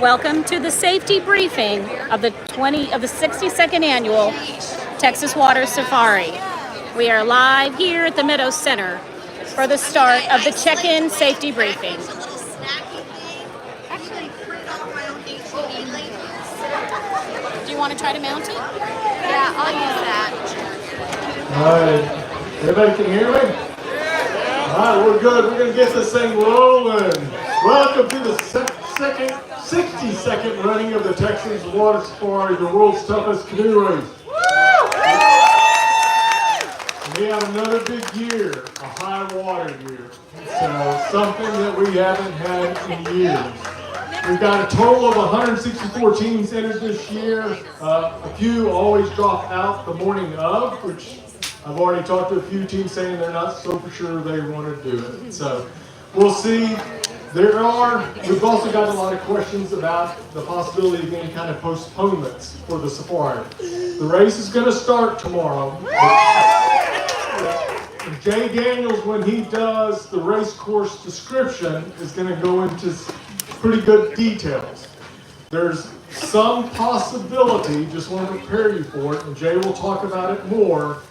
Welcome to the safety briefing of the 62nd annual Texas Water Safari. We are live here at the Meadows Center for the start of the check-in safety briefing. Do you want to try to mount it? Yeah, I'll use that. All right. Everybody can hear me? All right, we're good. We're going to get this thing rolling. Welcome to the second 62nd running of the Texas Water Safari, the world's toughest canoe race. We have another big year, a high water year. So something that we haven't had in years. We've got a total of 164 teams entered this year. A few always drop out the morning of, which I've already talked to a few teams saying they're not so for sure they want to do it. So we'll see. We've also got a lot of questions about the possibility of any kind of postponements for the safari. The race is going to start tomorrow. Jay Daniels, when he does the race course description, is going to go into pretty good details. There's some possibility, just want to prepare you for it, and Jay will talk about it more.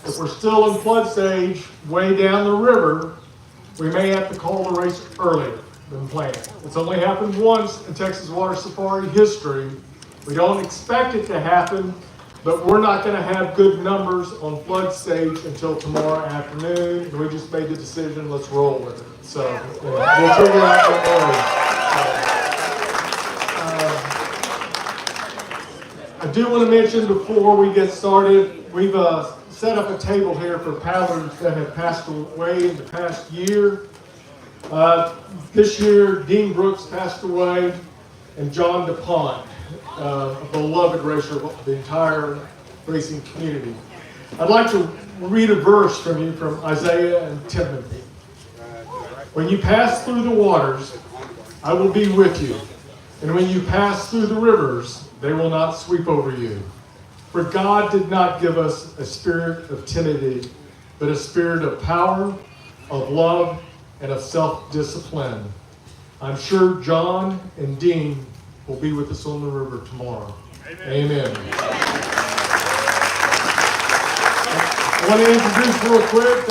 If we're still in flood stage way down the river, we may have to call the race earlier than planned. It's only happened once in Texas Water Safari history. We don't expect it to happen, but we're not going to have good numbers on flood stage until tomorrow afternoon. We just made the decision, let's roll with it. So we'll figure out what I do want to mention before we get started, we've set up a table here for paddlers that have passed away in the past year. This year, Dean Brooks passed away, and John DuPont, a beloved racer of the entire racing community. I'd like to read a verse from you from Isaiah and Timothy. When you pass through the waters, I will be with you. And when you pass through the rivers, they will not sweep over you. For God did not give us a spirit of timidity, but a spirit of power, of love, and of self-discipline. I'm sure John and Dean will be with us on the river tomorrow. Amen. I want to introduce real quick,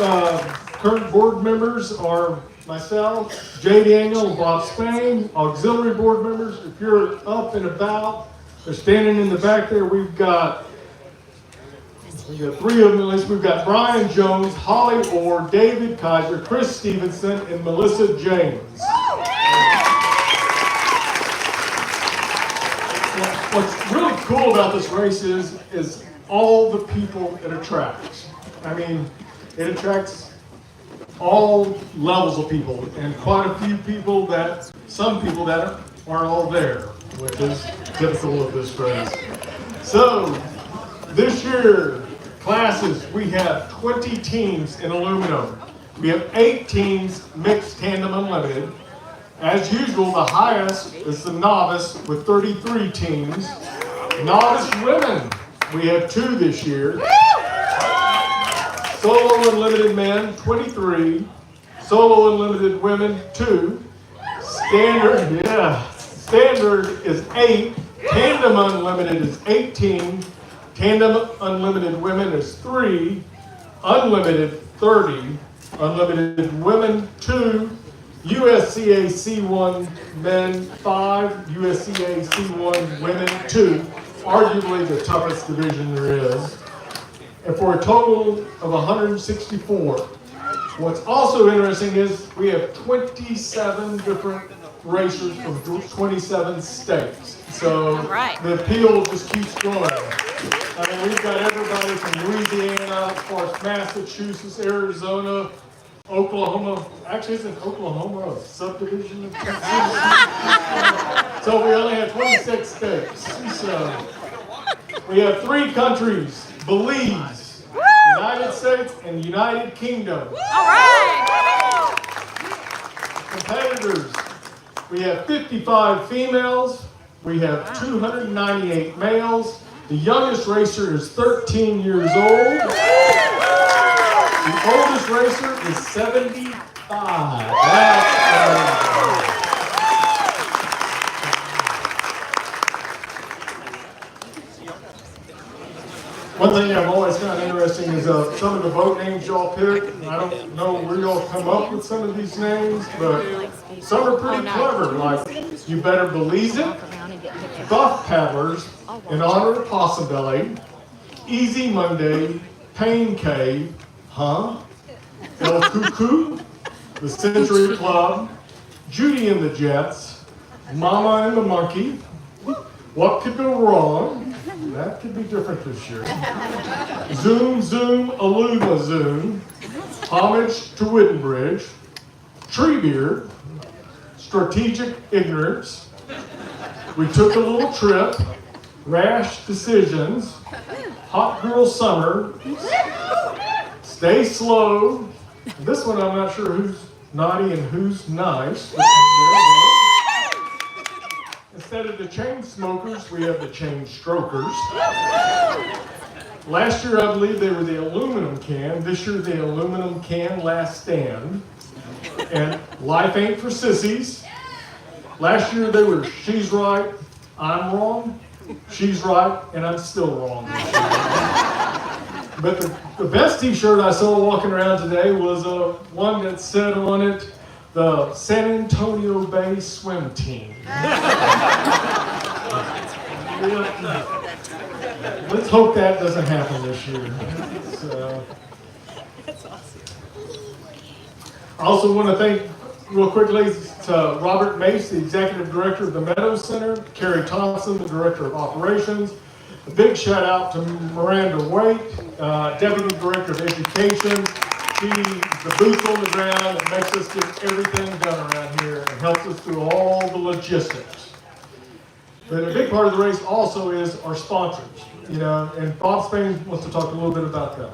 current board members are myself, Jay Daniel, and Bob Spain. Auxiliary board members, if you're up and about, they're standing in the back there. We've got three of them at least. We've got Brian Jones, Holly Orr, David Kaiser, Chris Stevenson, and Melissa James. What's really cool about this race is all the people it attracts. I mean, it attracts all levels of people, and quite a few people some people that aren't all there, which is typical of this race. So, this year, classes, we have 20 teams in aluminum. We have 8 teams mixed tandem unlimited. As usual, the highest is the novice with 33 teams. Novice women, we have 2 this year. Solo unlimited men, 23. Solo unlimited women, 2. Standard is 8. Tandem unlimited is 18. Tandem unlimited women is 3. Unlimited, 30. Unlimited women, 2. USCA C1 men, 5. USCA C1 women, 2. Arguably the toughest division there is. And for a total of 164. What's also interesting is we have 27 different racers from 27 states. So the appeal just keeps growing. I mean, we've got everybody from Louisiana, of course, Massachusetts, Arizona, Oklahoma. Actually, isn't Oklahoma a subdivision of Texas? So we only have 26 states. So we have 3 countries: Belize, United States, and United Kingdom. All right. Competitors: we have 55 females. We have 298 males. The youngest racer is 13 years old. The oldest racer is 75. That's amazing. some of the boat names y'all picked. I don't know where y'all come up with some of these names, but some are pretty clever, like You Better Believe It, Buff Paddlers, in honor of Possum Belly, Easy Monday, Pain Cave, Huh? El Cuckoo, The Century Club, Judy and the Jets, Mama and the Monkey, What Could Go Wrong? That could be different this year. Zoom Zoom Aluma Zoom, Homage to Wittenbridge, Treebeard, Strategic Ignorance, We Took a Little Trip, Rash Decisions, Hot Girl Summer, Stay Slow. This one I'm not sure who's naughty and who's nice. Instead of the chain smokers, we have the chain strokers. Last year, I believe they were the aluminum can. This year, the aluminum can last stand. And Life Ain't for Sissies. Last year, they were She's Right, I'm Wrong. She's Right, and I'm Still Wrong. But the best t-shirt I saw walking around today was one that said on it, the San Antonio Bay Swim Team. Let's hope that doesn't happen this year. I also want to thank, real quickly, to Robert Mace, the Executive Director of the Meadows Center, Carrie Thompson, the Director of Operations. A big shout out to Miranda Waite, Deputy Director of Education. She's the boots on the ground that makes us get everything done around here and helps us through all the logistics. But a big part of the race also is our sponsors, and Bob Spain wants to talk a little bit about that.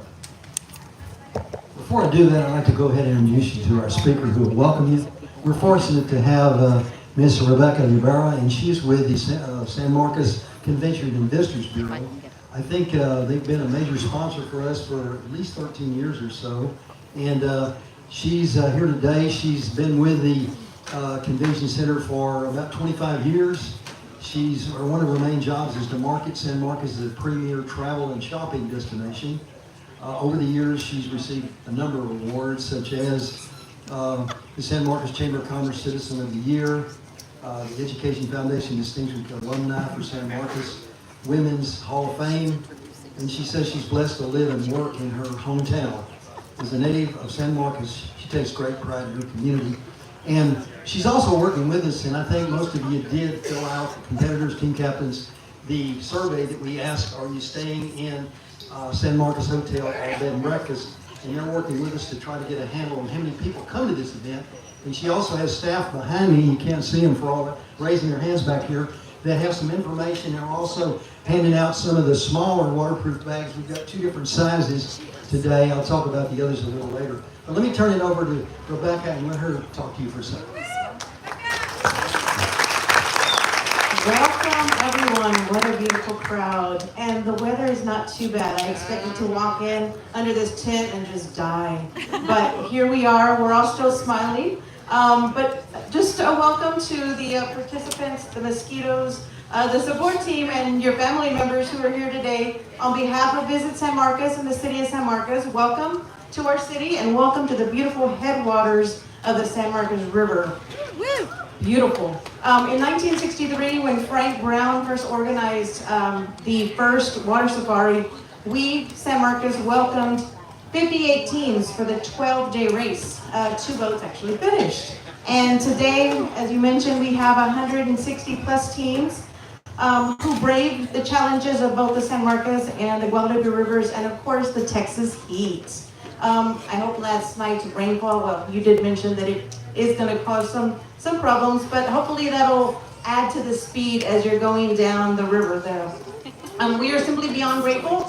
Before I do that, I'd like to go ahead and introduce you to our speaker who will welcome you. We're fortunate to have Ms. Rebecca Rivera, and she's with the San Marcos Convention and Visitors Bureau. I think they've been a major sponsor for us for at least 13 years or so. And she's here today. She's been with the Convention Center for about 25 years. One of her main jobs is to market San Marcos as a premier travel and shopping destination. Over the years, she's received a number of awards, such as the San Marcos Chamber of Commerce Citizen of the Year, the Education Foundation Distinguished Alumni for San Marcos, Women's Hall of Fame, and she says she's blessed to live and work in her hometown. As a native of San Marcos, she takes great pride in her community. And she's also working with us, and I think most of you did fill out, competitors, team captains, the survey that we asked, are you staying in San Marcos Hotel or bed and breakfast? And they're working with us to try to get a handle on how many people come to this event. And she also has staff behind me, you can't see them for all that, raising their hands back here, that have some information. They're also handing out some of the smaller waterproof bags. We've got 2 different sizes today. I'll talk about the others a little later. But let me turn it over to Rebecca and let her talk to you for a second. Welcome everyone, what a beautiful crowd. And the weather is not too bad. I expected to walk in under this tent and just die. But here we are, we're all still smiling. But just a welcome to the participants, the mosquitoes, the support team, and your family members who are here today. On behalf of Visit San Marcos and the City of San Marcos, welcome to our city and welcome to the beautiful headwaters of the San Marcos River. Woo! Beautiful. In 1963, when Frank Brown first organized the first water safari, we, San Marcos, welcomed 58 teams for the 12-day race. 2 boats actually finished. And today, as you mentioned, we have 160 plus teams who braved the challenges of both the San Marcos and the Guadalupe rivers, and of course the Texas heat. I hope last night's rainfall, well, you did mention that it is going to cause some problems, but hopefully that'll add to the speed as you're going down the river there. We are simply beyond grateful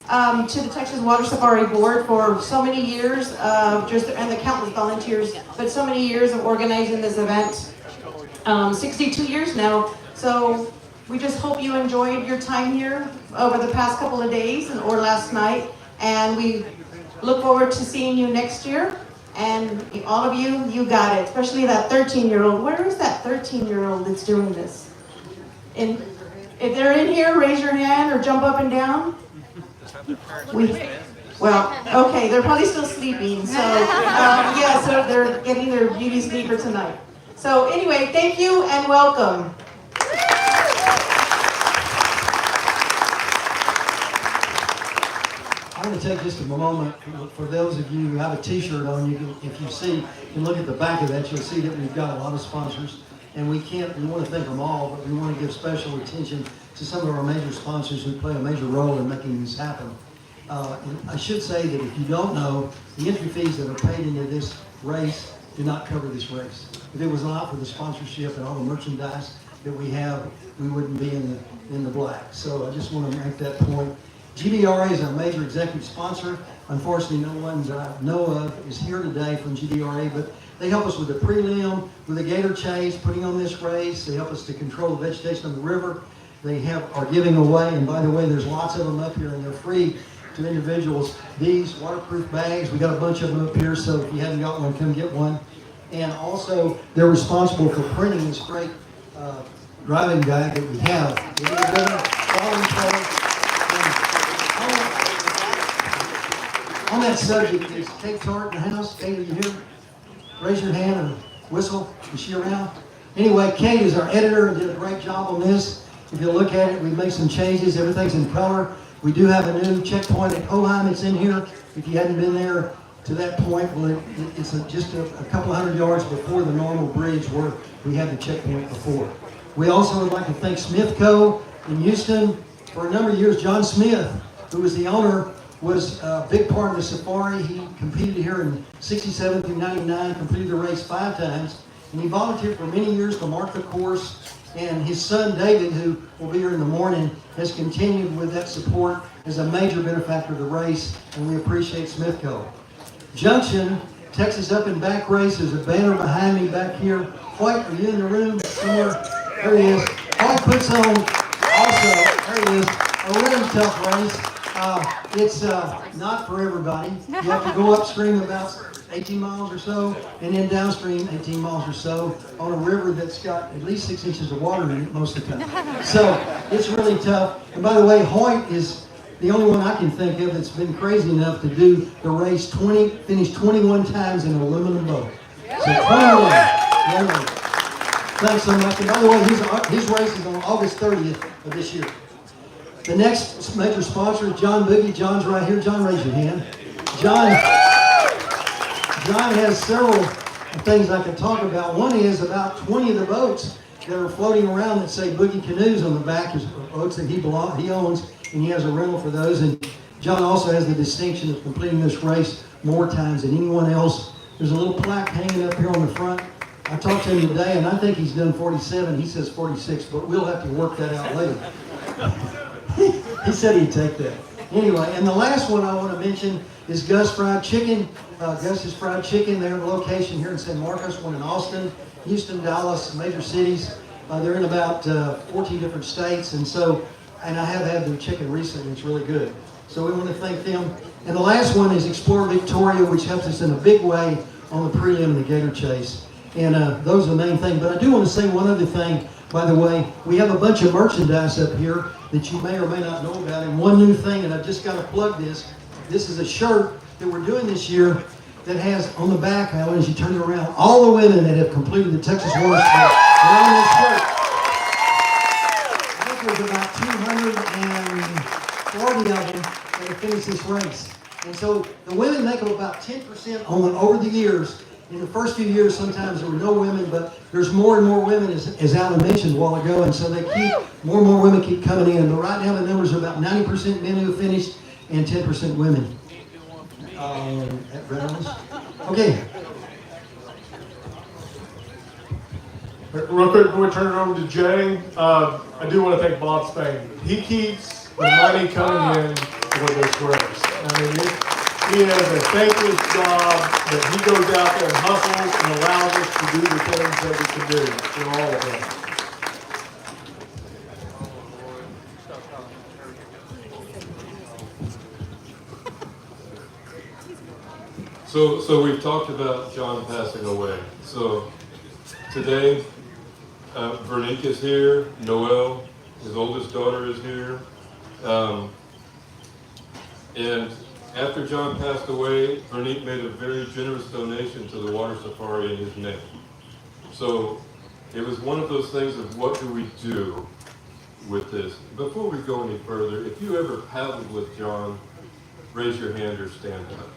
to the Texas Water Safari Board for so many years, and the countless volunteers, but so many years of organizing this event. 62 years now. So we just hope you enjoyed your time here over the past couple of days or last night, and we look forward to seeing you next year. And all of you, you got it, especially that 13-year-old. Where is that 13-year-old that's doing this? And if they're in here, raise your hand or jump up and down. Well, okay, they're probably still sleeping, so, yeah, so they're getting their beauty sleep for tonight. So anyway, thank you and welcome. I'm going to take just a moment for those of you who have a t-shirt on. You can, if you see, you can look at the back of that, you'll see that we've got a lot of sponsors. And we want to thank them all, but we want to give special attention to some of our major sponsors who play a major role in making this happen. And I should say that if you don't know, the entry fees that are paid into this race do not cover this race. If it was not for the sponsorship and all the merchandise that we have, we wouldn't be in the black. So I just want to make that point. GDRA is our major executive sponsor. Unfortunately, no one that I know of is here today from GDRA, but they help us with the prelim, with the gator chase, putting on this race. They help us to control the vegetation on the river. They are giving away, and by the way, there's lots of them up here, and they're free to individuals. These waterproof bags, we got a bunch of them up here, so if you haven't got one, come get one. And also, they're responsible for printing this great driving guide that we have. On that subject, is Kate Tart in the house? Kate, are you here? Raise your hand and whistle. Is she around? Anyway, Kate is our editor and did a great job on this. If you look at it, we've made some changes. Everything's in color. We do have a new checkpoint at Oheim. It's in here. If you hadn't been there to that point, well, it's just a couple of hundred yards before the normal bridge where we had the checkpoint before. We also would like to thank Smithco in Houston. For a number of years, John Smith, who was the owner, was a big part of the safari. He competed here in 67 through 99, completed the race 5 times, and he volunteered for many years to mark the course. And his son, David, who will be here in the morning, has continued with that support as a major benefactor of the race, and we appreciate Smithco. Junction, Texas Up and Back Race, there's a banner behind me back here. White, are you in the room somewhere? There he is. White puts on, also, there he is, a really tough race. It's not for everybody. You have to go upstream about 18 miles or so, and then downstream 18 miles or so on a river that's got at least 6 inches of water in it most of the time. So it's really tough. And by the way, Hoyt is the only one I can think of that's been crazy enough to do the race finish 21 times in an aluminum boat. So 21. Yeah. Thanks so much. And by the way, his race is on August 30th of this year. The next major sponsor is John Boogie. John's right here. John, raise your hand. John has several things I can talk about. One is about 20 of the boats that are floating around that say Boogie Canoes on the back is boats that he owns, and he has a rental for those. And John also has the distinction of completing this race more times than anyone else. There's a little plaque hanging up here on the front. I talked to him today, and I think he's done 47. He says 46, but we'll have to work that out later. He said he'd take that. Anyway, and the last one I want to mention is Gus Fried Chicken. Gus's Fried Chicken, they're in a location here in San Marcos, one in Austin, Houston, Dallas, major cities. They're in about 14 different states, and I have had their chicken recently. It's really good. So we want to thank them. And the last one is Explore Victoria, which helps us in a big way on the prelim and the gator chase. And those are the main things. But I do want to say one other thing. By the way, we have a bunch of merchandise up here that you may or may not know about. And one new thing, and I've just got to plug this. This is a shirt that we're doing this year that has on the back, Alan, as you turn it around, all the women that have completed the Texas Water Sport are on this shirt. I think there's about 240 of them that have finished this race. And so the women make up about 10% over the years. In the first few years, sometimes there were no women, but there's more and more women, as Alan mentioned a while ago, and so more and more women keep coming in. But right now, the numbers are about 90% men who have finished and 10% women. Okay. Real quick, before we turn it over to Jay, I do want to thank Bob Spain. He keeps the money coming in for this race. I mean, he has a thankless job that he goes out there and hustles and allows us to do the things that we can do for all of us. So we've talked about John passing away. So today, Veronique is here, Noelle, his oldest daughter is here, and After John passed away, Vernique made a very generous donation to the water safari in his name. So it was one of those things of what do we do with this? Before we go any further, if you ever paddled with John, raise your hand or stand up.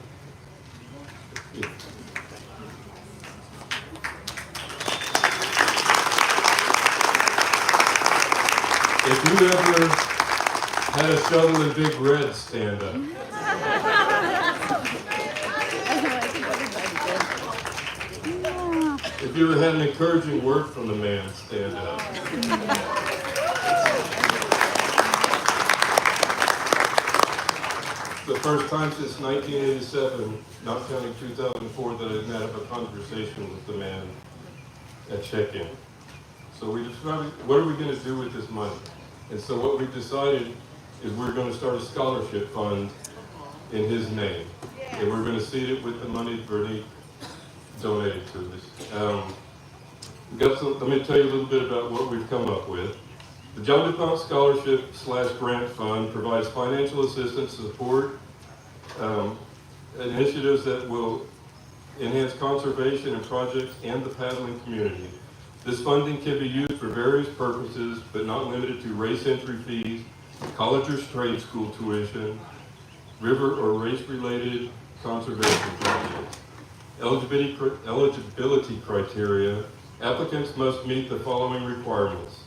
If you ever had a shovel in Big Red, stand up. If you ever had an encouraging word from the man, stand up. The first time since 1987, not counting 2004, that I've had a conversation with the man at check-in. So we decided, what are we going to do with this money? And so what we decided is we're going to start a scholarship fund in his name. And we're going to seed it with the money Vernique donated to us. Let me tell you a little bit about what we've come up with. The John DuPont Scholarship / Grant Fund provides financial assistance to support initiatives that will enhance conservation and projects and the paddling community. This funding can be used for various purposes, but not limited to race entry fees, college or trade school tuition, river or race-related conservation projects. Eligibility criteria: applicants must meet the following requirements.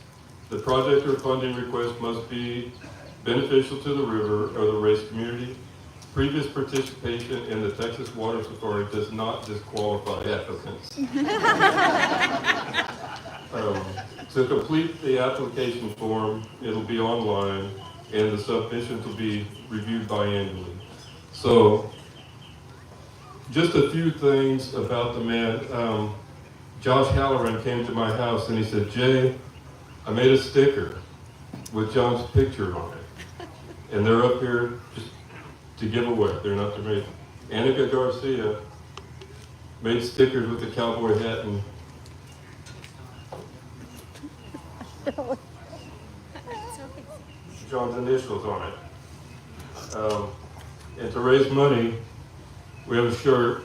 The project or funding request must be beneficial to the river or the race community. Previous participation in the Texas Water Safari does not disqualify applicants. To complete the application form, it'll be online, and the submissions will be reviewed biannually. So, just a few things about the man. Josh Halloran came to my house and he said, "Jay, I made a sticker with John's picture on it, and they're up here just to give away. They're not to make." Annika Garcia made stickers with the cowboy hat and John's initials on it. And to raise money, we have a shirt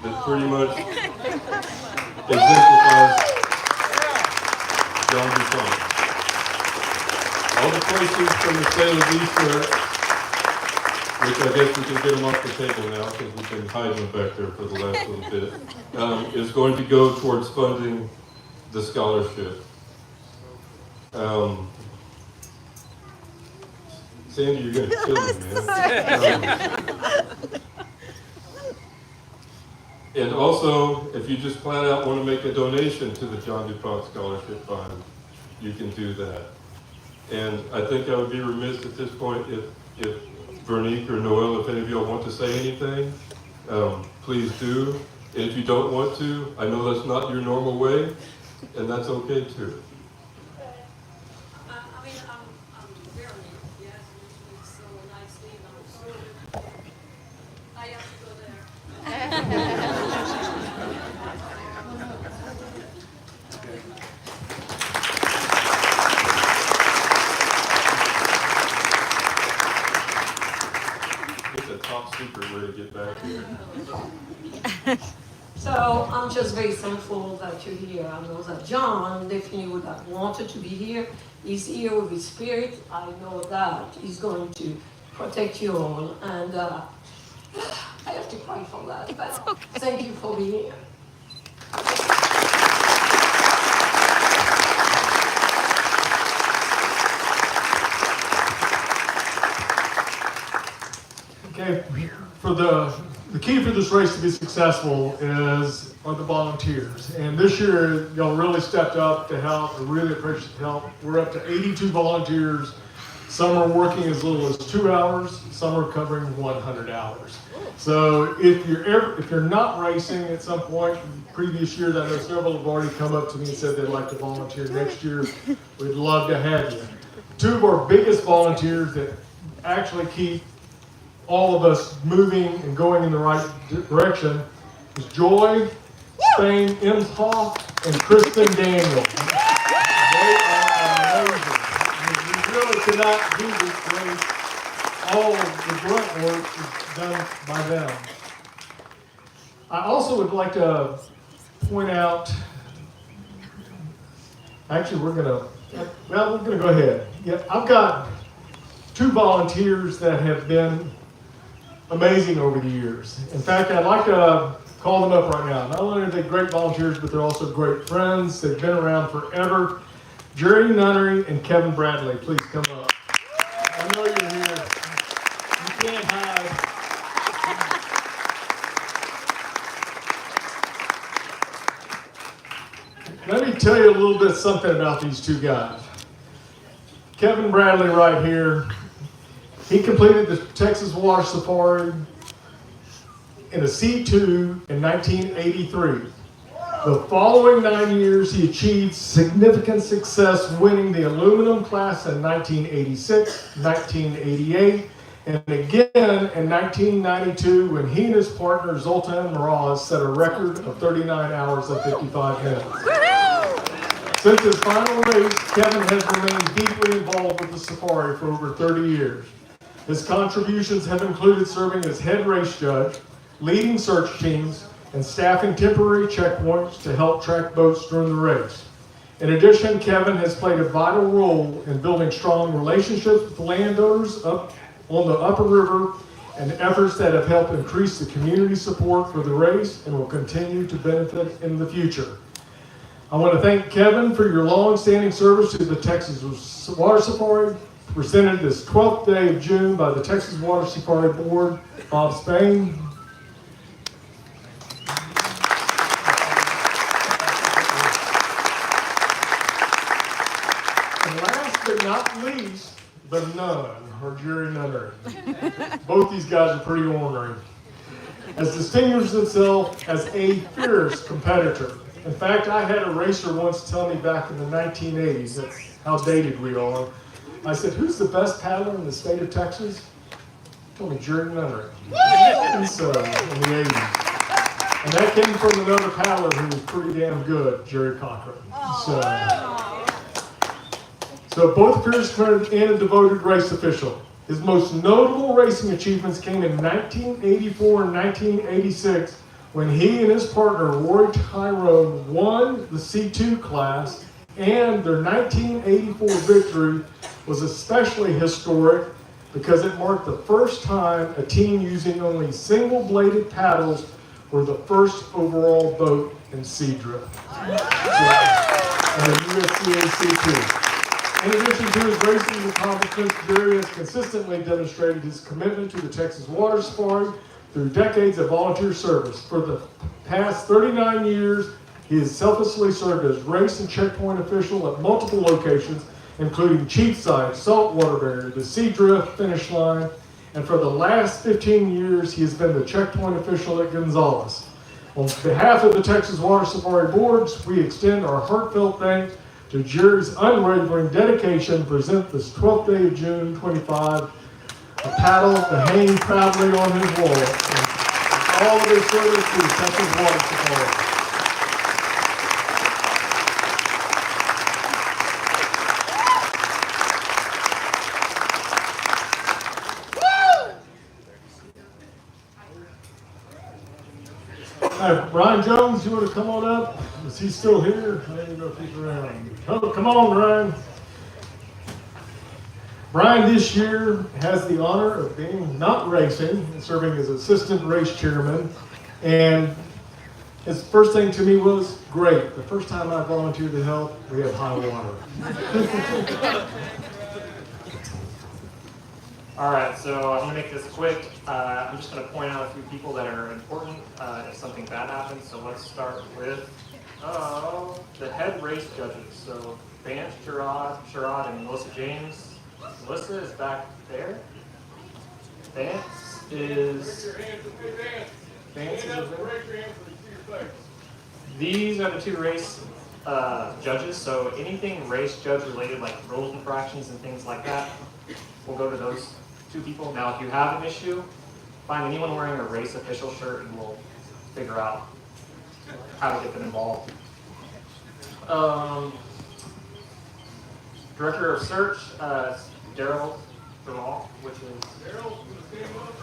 that pretty much exemplifies John DuPont. All the proceeds from the sale of these shirts, which I guess we can get them off the table now because we've been hiding them back there for the last little bit, is going to go towards funding the scholarship. Sandy, you're going to kill me, man. And also, if you just flat out want to make a donation to the John DuPont Scholarship Fund, you can do that. And I think I would be remiss at this point if Vernique or Noel, if any of y'all want to say anything, please do. And if you don't want to, I know that's not your normal way, and that's okay too. I'm very, yes, it's so nicely, I'm so, I have to go there. It's a top secret way to get back here. So I'm just very thankful that you're here. I know that John definitely would have wanted to be here. He's here with his spirit. I know that he's going to protect you all. And I have to cry for that, but thank you for being here. Okay, for the key for this race to be successful are the volunteers. And this year, y'all really stepped up to help. I really appreciate the help. We're up to 82 volunteers. Some are working as little as 2 hours. Some are covering 100 hours. So if you're not racing at some point in previous years, I know several have already come up to me and said they'd like to volunteer next year. We'd love to have you. Two of our biggest volunteers that actually keep all of us moving and going in the right direction is Joy Spain Imshoff and Kristen Daniel. They are amazing. We really could not do this race all the grunt work is done by them. I also would like to point out, actually we're gonna go ahead. Yeah, I've got 2 volunteers that have been amazing over the years. In fact, I'd like to call them up right now. Not only are they great volunteers, but they're also great friends. They've been around forever. Jerry Nunnery and Kevin Bradley, please come up. I know you're here. You can't hide. Let me tell you a little bit something about these 2 guys. Kevin Bradley right here, he completed the Texas Water Safari in a C2 in 1983. The following 9 years, he achieved significant success winning the aluminum class in 1986, 1988, and again in 1992 when he and his partner Zoltan Mraz set a record of 39 hours and 55 minutes. Since his final race, Kevin has remained deeply involved with the safari for over 30 years. His contributions have included serving as head race judge, leading search teams, and staffing temporary checkpoints to help track boats during the race. In addition, Kevin has played a vital role in building strong relationships with landowners up on the Upper River and efforts that have helped increase the community support for the race and will continue to benefit in the future. I want to thank Kevin for your long-standing service to the Texas Water Safari, presented this 12th day of June by the Texas Water Safari Board of Spain. And last but not least, the nun, or Jerry Nunnery. Both these guys are pretty ornery. Has distinguished himself as a fierce competitor. In fact, I had a racer once tell me back in the 1980s, that's how dated we are. I said, who's the best paddler in the state of Texas? He told me Jerry Nunnery. And so, in the 80s. And that came from another paddler who was pretty damn good, Jerry Cochran. So both fierce and a devoted race official. His most notable racing achievements came in 1984 and 1986 when he and his partner Roy Tyrone won the C2 class, and their 1984 victory was especially historic because it marked the first time a team using only single-bladed paddles were the first overall boat in sea drift. And the USCA C2. In addition to his racing accomplishments, Jerry has consistently demonstrated his commitment to the Texas Water Safari through decades of volunteer service. For the past 39 years, he has selflessly served as race and checkpoint official at multiple locations, including Cheapside, Saltwater Barrier, the Seadrift finish line, and for the last 15 years, he has been the checkpoint official at Gonzales. On behalf of the Texas Water Safari Boards, we extend our heartfelt thanks to Jerry's unwavering dedication to present this 12th day of June 25 a paddle to hang proudly on his wall, and all of his service to the Texas Water Safari. Brian Jones, you want to come on up? Is he still here? I don't even know if he's around. Oh, come on, Brian. Brian this year has the honor of being not racing and serving as assistant race chairman. And his first thing to me was, great, the first time I volunteered to help, we had high water. All right, so I'm gonna make this quick. I'm just gonna point out a few people that are important if something bad happens. So let's start with the head race judges. So Vance Sherrod, and Melissa James. Melissa is back there. Vance is These are the two race judges. So anything race judge related, like rules infractions and things like that, we'll go to those two people. Now, if you have an issue, find anyone wearing a race official shirt and we'll figure out how to get them involved. Director of Search, Daryl for all, which is Daryl, stand up.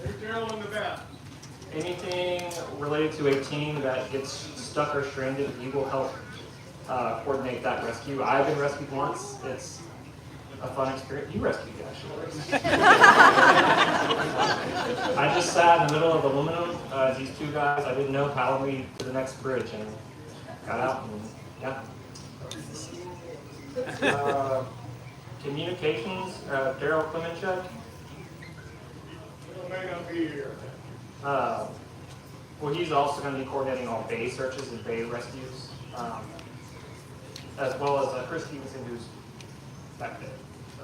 There's Daryl in the back. anything related to a team that gets stuck or stranded, you will help coordinate that rescue. I've been rescued once. It's a fun experience. You rescued me, actually. I just sat in the middle of aluminum. These two guys I didn't know paddled me to the next bridge and got out and yeah. Communications, Daryl Klemenchuk. He may not be here. Well, he's also going to be coordinating all bay searches and bay rescues, as well as Chris Stevenson, who's back there. So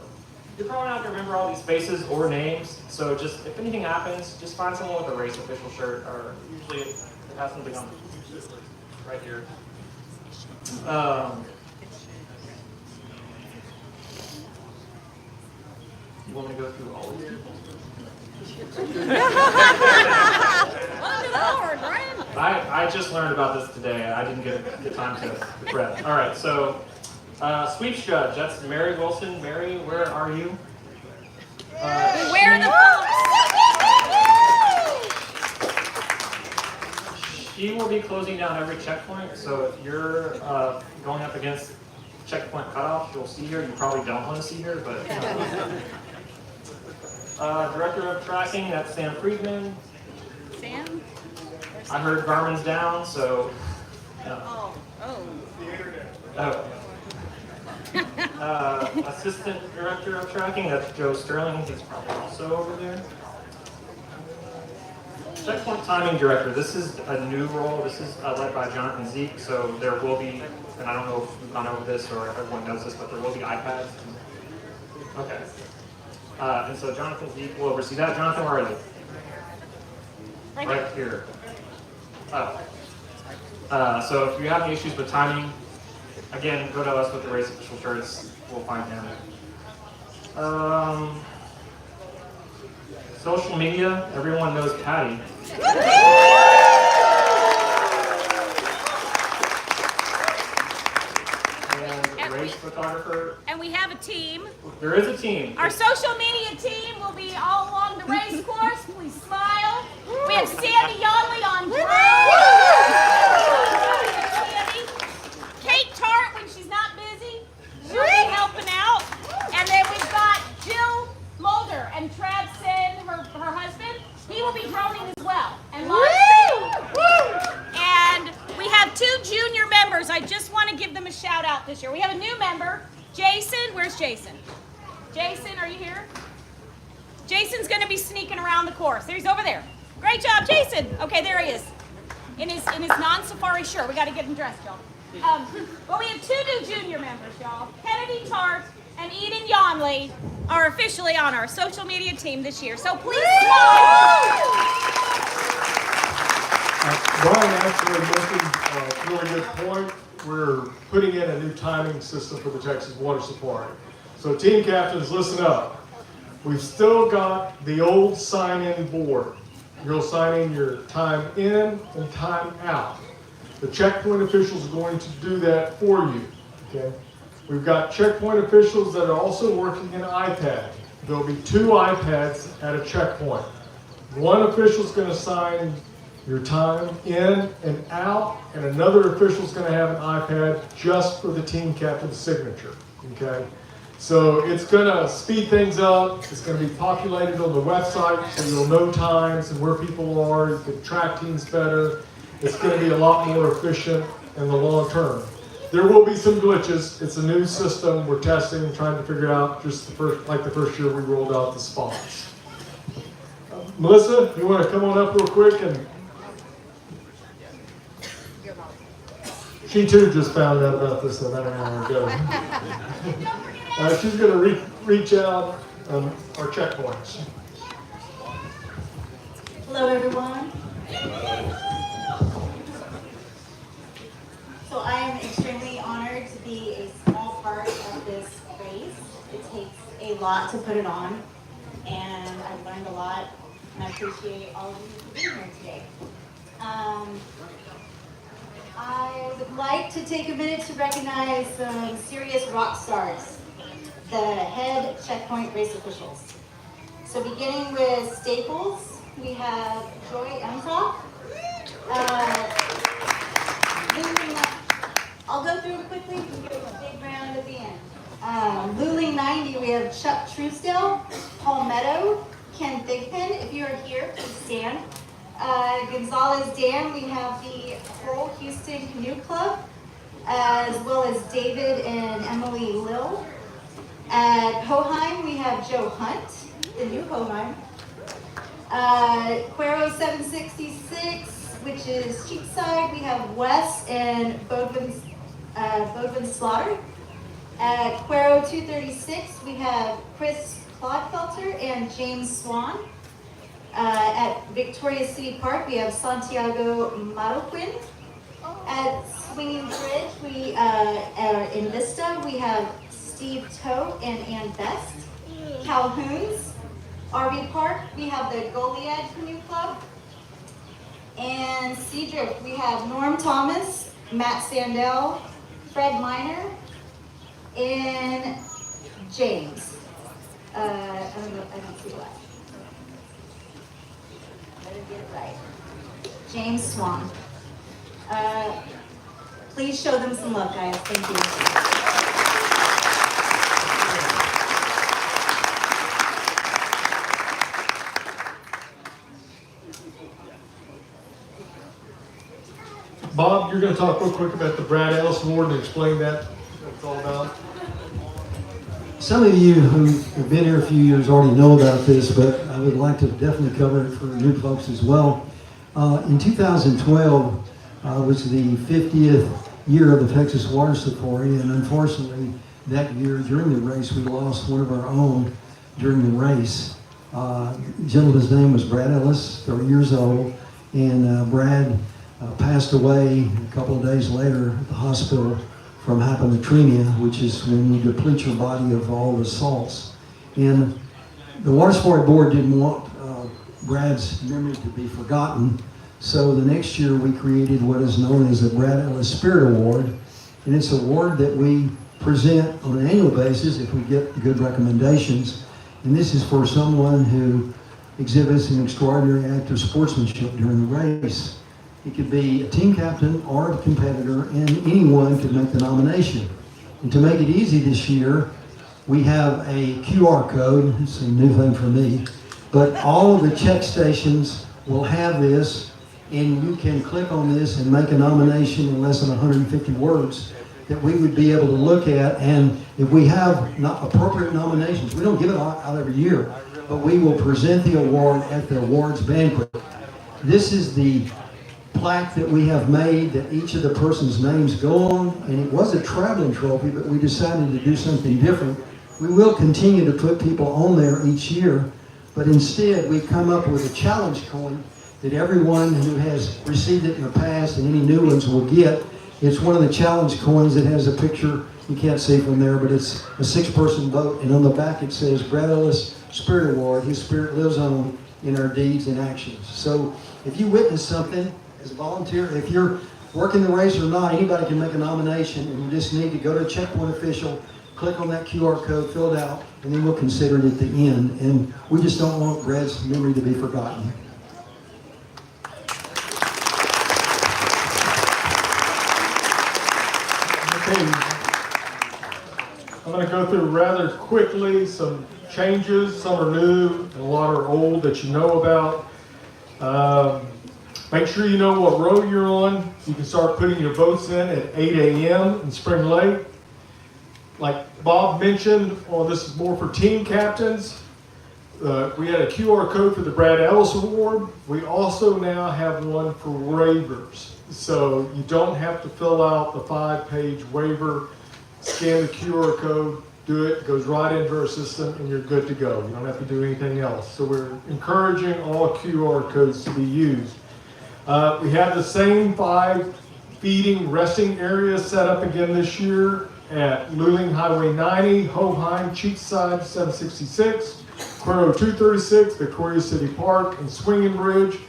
you're probably not going to remember all these faces or names, so just if anything happens, just find someone with a race official shirt, or usually it has something on right here. You want me to go through all of these people? I just learned about this today. I didn't get the time to prep. All right, so sweeps judge. That's Mary Wilson. Mary, where are you? Where are the She will be closing down every checkpoint. So if you're going up against checkpoint cutoff, you'll see her. You probably don't want to see her, but. Director of Tracking, that's Sam Friedman. Sam? I heard Garmin's down, so. Assistant Director of Tracking, that's Joe Sterling. He's probably also over there. Checkpoint Timing Director, this is a new role. This is led by Jonathan Zeke, so there will be, and I don't know if we've gone over this or everyone knows this, but there will be iPads. Okay. And so Jonathan Zeke will oversee that. Jonathan, where are you? Right here. Oh. So if you have any issues with timing, again, go to us with the race official shirts. We'll find him. Social media, everyone knows Patty. And race photographer. And we have a team. There is a team. Our social media team will be all along the race course. Please smile. We have Sandy Yonley on drone. Kate Tart, when she's not busy, she'll be helping out. And then we've got Jill Mulder and Trav Sin, her husband. He will be droning as well. And live streaming. And we have 2 junior members. I just want to give them a shout out this year. We have a new member, Jason. Where's Jason? Jason, are you here? Jason's going to be sneaking around the course. There, he's over there. Great job, Jason. Okay, there he is. In his non-safari shirt. We got to get him dressed, y'all. But we have 2 new junior members, y'all. Kennedy Tart and Eden Yonley are officially on our social media team this year. So please smile. Brian actually mentioned a really good point. We're putting in a new timing system for the Texas Water Safari. So team captains, listen up. We've still got the old sign-in board. You'll sign in your time in and time out. The checkpoint officials are going to do that for you, okay? We've got checkpoint officials that are also working in iPad. There'll be 2 iPads at a checkpoint. One official's going to sign your time in and out, and another official's going to have an iPad just for the team captain's signature, okay? So it's going to speed things up. It's going to be populated on the website, so you'll know times and where people are. You can track teams better. It's going to be a lot more efficient in the long term. There will be some glitches. It's a new system we're testing and trying to figure out, just the first year we rolled out the spots. Melissa, you want to come on up real quick? And she too just found out about this about an hour ago. She's going to reach out on our checkpoints. Hello, everyone. So I am extremely honored to be a small part of this race. It takes a lot to put it on, and I've learned a lot, and I appreciate all of you for being here today. I would like to take a minute to recognize some serious rock stars the head checkpoint race officials. So beginning with Staples, we have Joy Emsrock. I'll go through it quickly, we can get a big round at the end. Luling 90, we have Chuck Truesdale, Palmetto, Ken Thigpen. If you are here, please stand. Gonzalez Dam, we have the Coral Houston Canoe Club, as well as David and Emily Lill. At Hoheim, we have Joe Hunt, the new Hoheim. Cuero 766, which is Cheapside, we have Wes and Bodwin Slaughter. At Cuero 236, we have Chris Clodfelter and James Swan. At Victoria City Park, we have Santiago Maroquin. At Swinging Bridge, in Vista, we have Steve Toe and Ann Best. Calhoun's RV Park, we have the Goliad Canoe Club. And Seadrift, we have Norm Thomas, Matt Sandell, Fred Miner, and James. I don't see the last. Better get it right. James Swan. Please show them some love, guys. Thank you. Bob, you're going to talk real quick about the Brad Ellis Award and explain what it's all about. Some of you who have been here a few years already know about this, but I would like to definitely cover it for new folks as well. In 2012 was the 50th year of the Texas Water Safari, and unfortunately that year during the race we lost one of our own during the race. The gentleman's name was Brad Ellis, 30 years old, and Brad passed away a couple of days later at the hospital from hyponatremia, which is when you deplete your body of all the salts. And the Water Sport Board didn't want Brad's memory to be forgotten, so the next year we created what is known as the Brad Ellis Spirit Award, and it's an award that we present on an annual basis if we get good recommendations, and this is for someone who exhibits an extraordinary act of sportsmanship during the race. It could be a team captain or a competitor, and anyone could make the nomination. And to make it easy this year, we have a QR code. It's a new thing for me. But all of the check stations will have this, and you can click on this and make a nomination in less than 150 words that we would be able to look at. And if we have not appropriate nominations, we don't give it out every year, but we will present the award at the awards banquet. This is the plaque that we have made that each of the person's names go on, and it was a traveling trophy, but we decided to do something different. We will continue to put people on there each year, but instead we've come up with a challenge coin that everyone who has received it in the past and any new ones will get. It's one of the challenge coins that has a picture you can't see from there, but it's a 6-person vote, and on the back it says Brad Ellis Spirit Award. His spirit lives on in our deeds and actions. So if you witness something as a volunteer, if you're working the race or not, anybody can make a nomination, and you just need to go to a checkpoint official, click on that QR code, fill it out, and then we'll consider it at the end. And we just don't want Brad's memory to be forgotten. Okay. I'm going to go through rather quickly some changes. Some are new and a lot are old that you know about. Make sure you know what road you're on. You can start putting your votes in at 8 a.m. in Spring Lake. Like Bob mentioned, this is more for team captains. We had a QR code for the Brad Ellis Award. We also now have one for waivers. So you don't have to fill out the 5-page waiver, scan the QR code, do it goes right into our system, and you're good to go. You don't have to do anything else. So we're encouraging all QR codes to be used. We have the same 5 feeding resting areas set up again this year at Luling Highway 90, Hoheim, Cheapside 766, Cuero 236, Victoria City Park, and Swinging Bridge.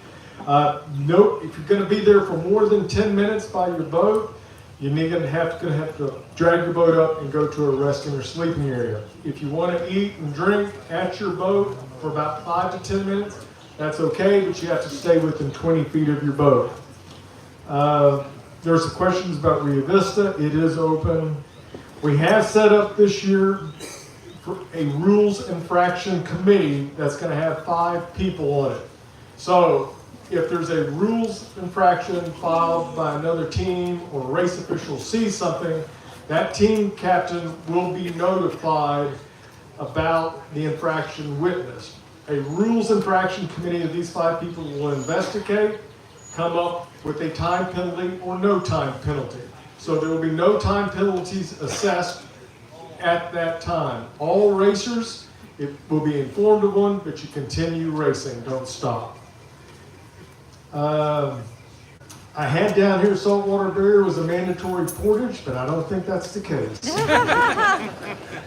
Note, if you're going to be there for more than 10 minutes by your boat, You're gonna have to drag your boat up and go to a resting or sleeping area. If you want to eat and drink at your boat for about 5 to 10 minutes, that's okay, but you have to stay within 20 feet of your boat. There's some questions about Rio Vista. It is open. We have set up this year for a rules infraction committee that's going to have 5 people on it. So if there's a rules infraction filed by another team or a race official sees something, that team captain will be notified about the infraction witnessed. A rules infraction committee of these 5 people will investigate, come up with a time penalty or no time penalty. So there will be no time penalties assessed at that time. All racers, it will be informed of one, but you continue racing, don't stop. I had down here saltwater barrier was a mandatory portage, but I don't think that's the case.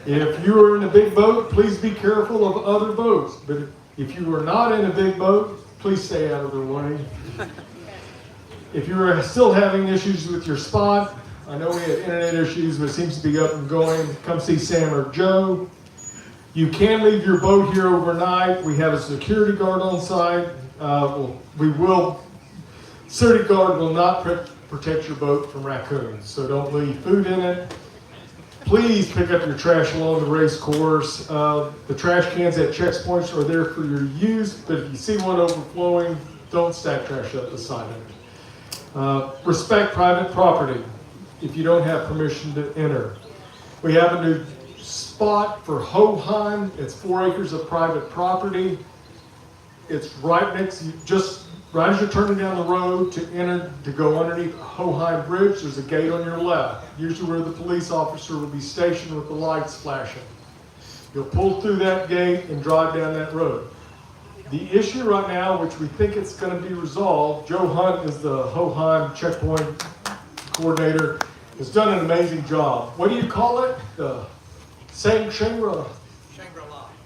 If you are in a big boat, please be careful of other boats. But if you are not in a big boat, please stay out of their way. If you are still having issues with your spot, I know we had internet issues, but it seems to be up and going. Come see Sam or Joe. You can leave your boat here overnight. We have a security guard on site. Security guard will not protect your boat from raccoons, so don't leave food in it. Please pick up your trash along the race course. The trash cans at checkpoints are there for your use, but if you see one overflowing, don't stack trash up beside it. Respect private property if you don't have permission to enter. We have a new spot for Hoheim. It's 4 acres of private property. It's right next, right as you're turning down the road to enter, to go underneath Hoheim Bridge, there's a gate on your left, usually where the police officer will be stationed with the lights flashing. You'll pull through that gate and drive down that road. The issue right now, which we think it's going to be resolved, Joe Hunt is the Hoheim checkpoint coordinator, has done an amazing job. What do you call it? The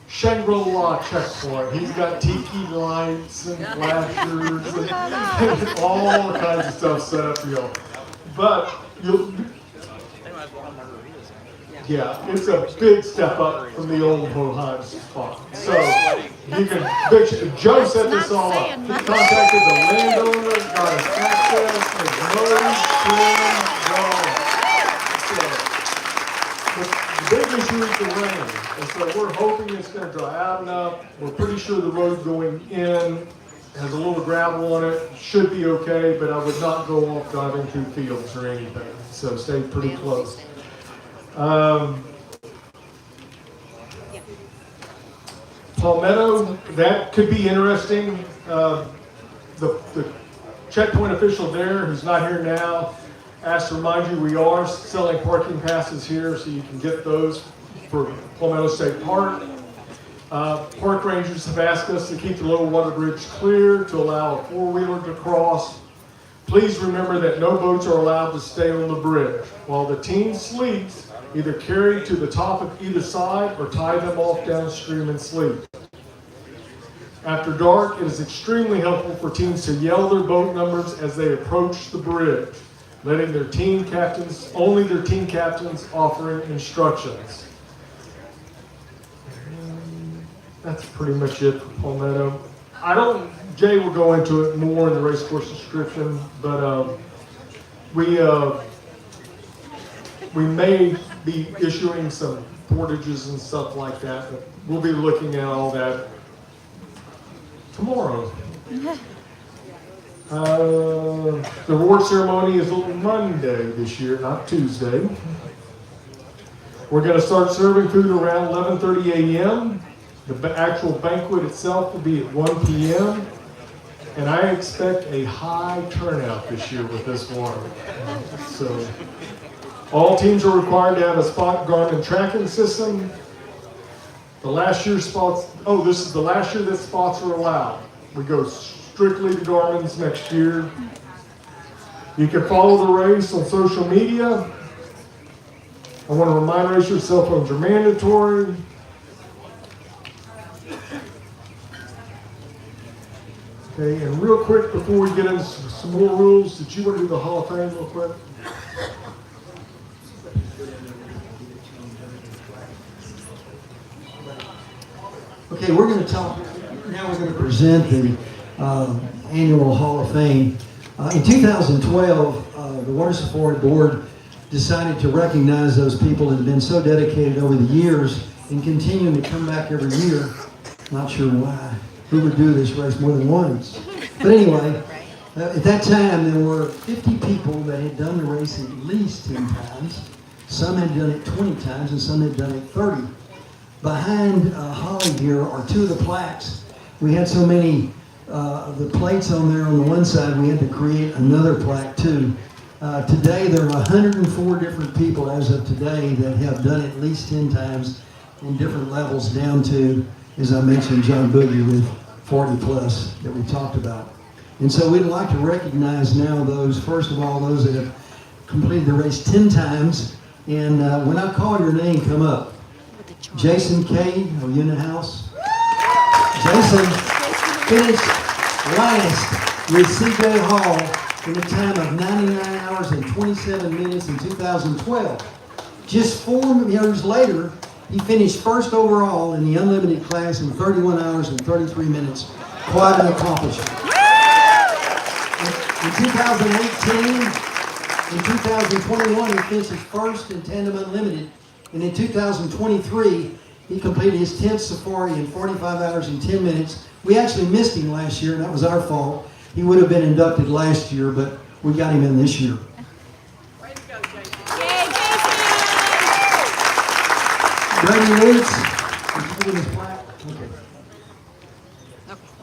Shangri-La checkpoint. He's got tiki lights and flashers and all kinds of stuff set up for you. But yeah, it's a big step up from the old Hoheim spot. So you can, Joe set this all up. He contacted the landowner, got us access, there's no the big issue is the rain, and so we're hoping it's going to dry out enough. We're pretty sure the road going in has a little gravel on it, should be okay, but I would not go off driving through fields or anything, so stay pretty close. Palmetto, that could be interesting. The checkpoint official there, who's not here now, asked to remind you we are selling parking passes here, so you can get those for Palmetto State Park. Park rangers have asked us to keep the lower water bridge clear to allow a 4-wheeler to cross. Please remember that no boats are allowed to stay on the bridge. While the team sleeps, either carry to the top of either side or tie them off downstream and sleep. After dark, it is extremely helpful for teams to yell their boat numbers as they approach the bridge, letting their team captains, only their team captains offering instructions. That's pretty much it for Palmetto. Jay will go into it more in the race course description, but we may be issuing some portages and stuff like that, but we'll be looking at all that tomorrow. The reward ceremony is on Monday this year, not Tuesday. We're going to start serving food around 11:30 a.m. The actual banquet itself will be at 1 p.m. And I expect a high turnout this year with this one. So, all teams are required to have a Spot Garmin tracking system. The last year's spots, this is the last year that spots are allowed. We go strictly to Garmin's next year. You can follow the race on social media. I want to remind racers cell phones are mandatory. Okay, and real quick before we get into some more rules, did you want to do the Hall of Fame real quick? Okay, we're going to talk, now we're going to present the annual Hall of Fame. In 2012, the Water Safari Board decided to recognize those people that have been so dedicated over the years and continuing to come back every year. Not sure why. Who would do this race more than once? But anyway, at that time there were 50 people that had done the race at least 10 times. Some had done it 20 times and some had done it 30. Behind Holly here are two of the plaques. We had so many the plates on there on the one side, we had to create another plaque too. Today there are 104 different people as of today that have done it at least 10 times in different levels down to, as I mentioned, John Boogie with 40 plus that we talked about. And so we'd like to recognize now those, first of all, those that have completed the race 10 times. And when I call your name, come up. Jason Cade, are you in the house? Jason finished last with C.J. Hall in a time of 99 hours and 27 minutes in 2012. Just 4 years later, he finished first overall in the unlimited class in 31 hours and 33 minutes. Quite an accomplishment. In 2018, in 2021, he finished his first in Tandem Unlimited. And in 2023, he completed his 10th safari in 45 hours and 10 minutes. We actually missed him last year, and that was our fault. He would have been inducted last year, but we got him in this year. Way to go, Jason. Yay, Jason! Brady Lutz, did you get his plaque?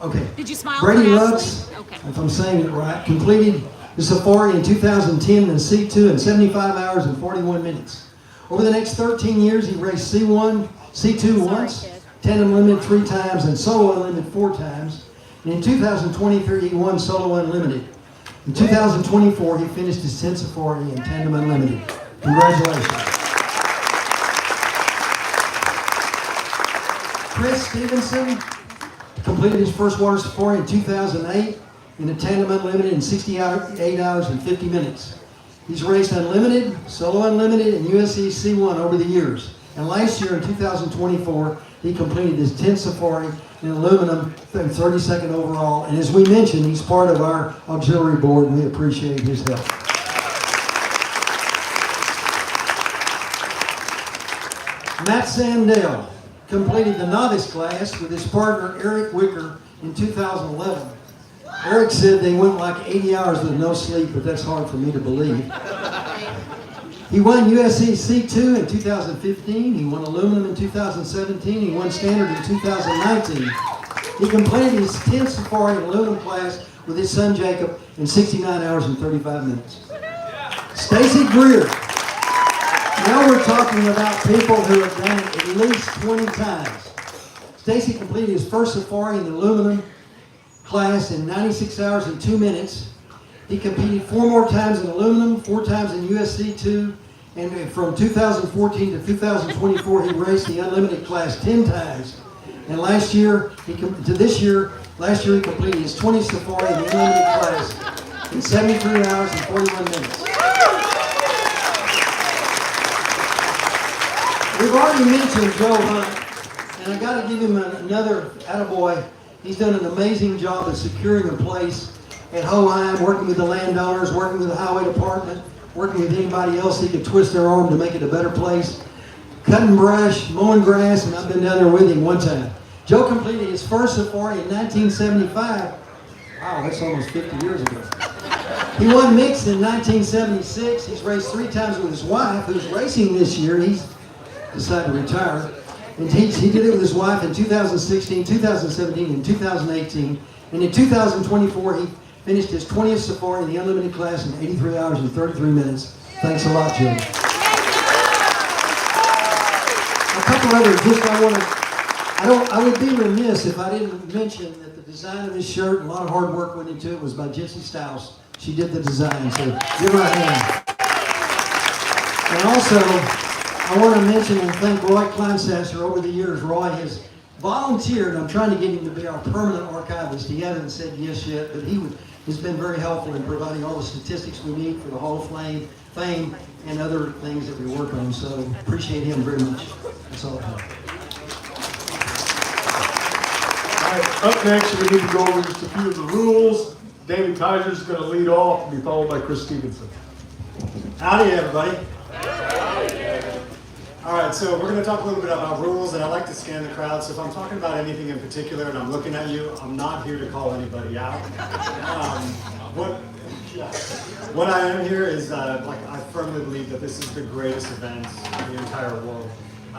Okay. Did you smile? Brady for Lutz, Ashley? Okay. if I'm saying it right, completed the safari in 2010 in C2 in 75 hours and 41 minutes. Over the next 13 years, he raced C1, C2 once, Tandem Unlimited 3 times, and Solo Unlimited 4 times. And in 2023, he won Solo Unlimited. In 2024, he finished his 10th safari in Tandem Unlimited. Congratulations. Chris Stevenson completed his first water safari in 2008 in a Tandem Unlimited in 68 hours and 50 minutes. He's raced Unlimited, Solo Unlimited, and USC C1 over the years. And last year, in 2024, he completed his 10th safari in aluminum, 32nd overall. And as we mentioned, he's part of our auxiliary board, and we appreciate his help. Matt Sandell completed the novice class with his partner Eric Wicker in 2011. Eric said they went like 80 hours with no sleep, but that's hard for me to believe. He won USC C2 in 2015. He won aluminum in 2017. He won standard in 2019. He completed his 10th safari in aluminum class with his son Jacob in 69 hours and 35 minutes. Stacy Greer. Now we're talking about people who have done it at least 20 times. Stacy completed his first safari in the aluminum class in 96 hours and 2 minutes. He competed 4 more times in aluminum, 4 times in USC 2, and from 2014 to 2024, he raced the unlimited class 10 times. And last year, he completed his 20th safari in the unlimited class in 73 hours and 41 minutes. We've already mentioned Joe Hunt, and I got to give him another attaboy. He's done an amazing job of securing a place at Hoheim, working with the landowners, working with the highway department, working with anybody else he could twist their arm to make it a better place. Cutting brush, mowing grass, and I've been down there with him one time. Joe completed his first safari in 1975. Wow, that's almost 50 years ago. He won mixed in 1976. He's raced 3 times with his wife, who's racing this year. He's decided to retire. And he did it with his wife in 2016, 2017, and 2018. And in 2024, he finished his 20th safari in the unlimited class in 83 hours and 33 minutes. Thanks a lot, Jim. A couple others, I would be remiss if I didn't mention that the design of this shirt, a lot of hard work went into it, was by Jesse Staus. She did the design, so give her a hand. And also, I want to mention and thank Roy Kleinsasser. Over the years, Roy has volunteered. I'm trying to get him to be our permanent archivist. He hasn't said yes yet, but he has been very helpful in providing all the statistics we need for the Hall of Fame and other things that we work on. So appreciate him very much. That's all I have. All right, up next, we need to go over just a few of the rules. David Kaiser is going to lead off and be followed by Chris Stevenson. Howdy, everybody. All right, so we're going to talk a little bit about rules, and I like to scan the crowd. So if I'm talking about anything in particular and I'm looking at you, I'm not here to call anybody out. What I am here is, I firmly believe that this is the greatest event in the entire world.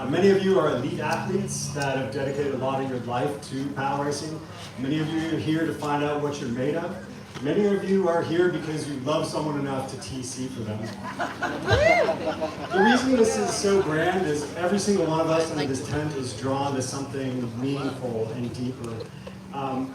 Many of you are elite athletes that have dedicated a lot of your life to paddle racing. Many of you are here to find out what you're made of. Many of you are here because you love someone enough to TC for them. The reason this is so grand is every single one of us in this tent is drawn to something meaningful and deeper.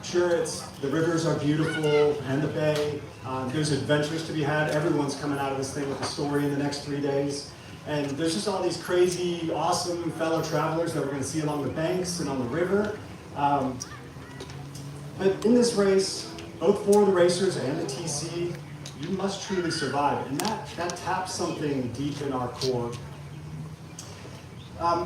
Sure, the rivers are beautiful and the bay. There's adventures to be had. Everyone's coming out of this thing with a story in the next 3 days. And there's just all these crazy, awesome fellow travelers that we're going to see along the banks and on the river. But in this race, both for the racers and the TC, you must truly survive. And that taps something deep in our core.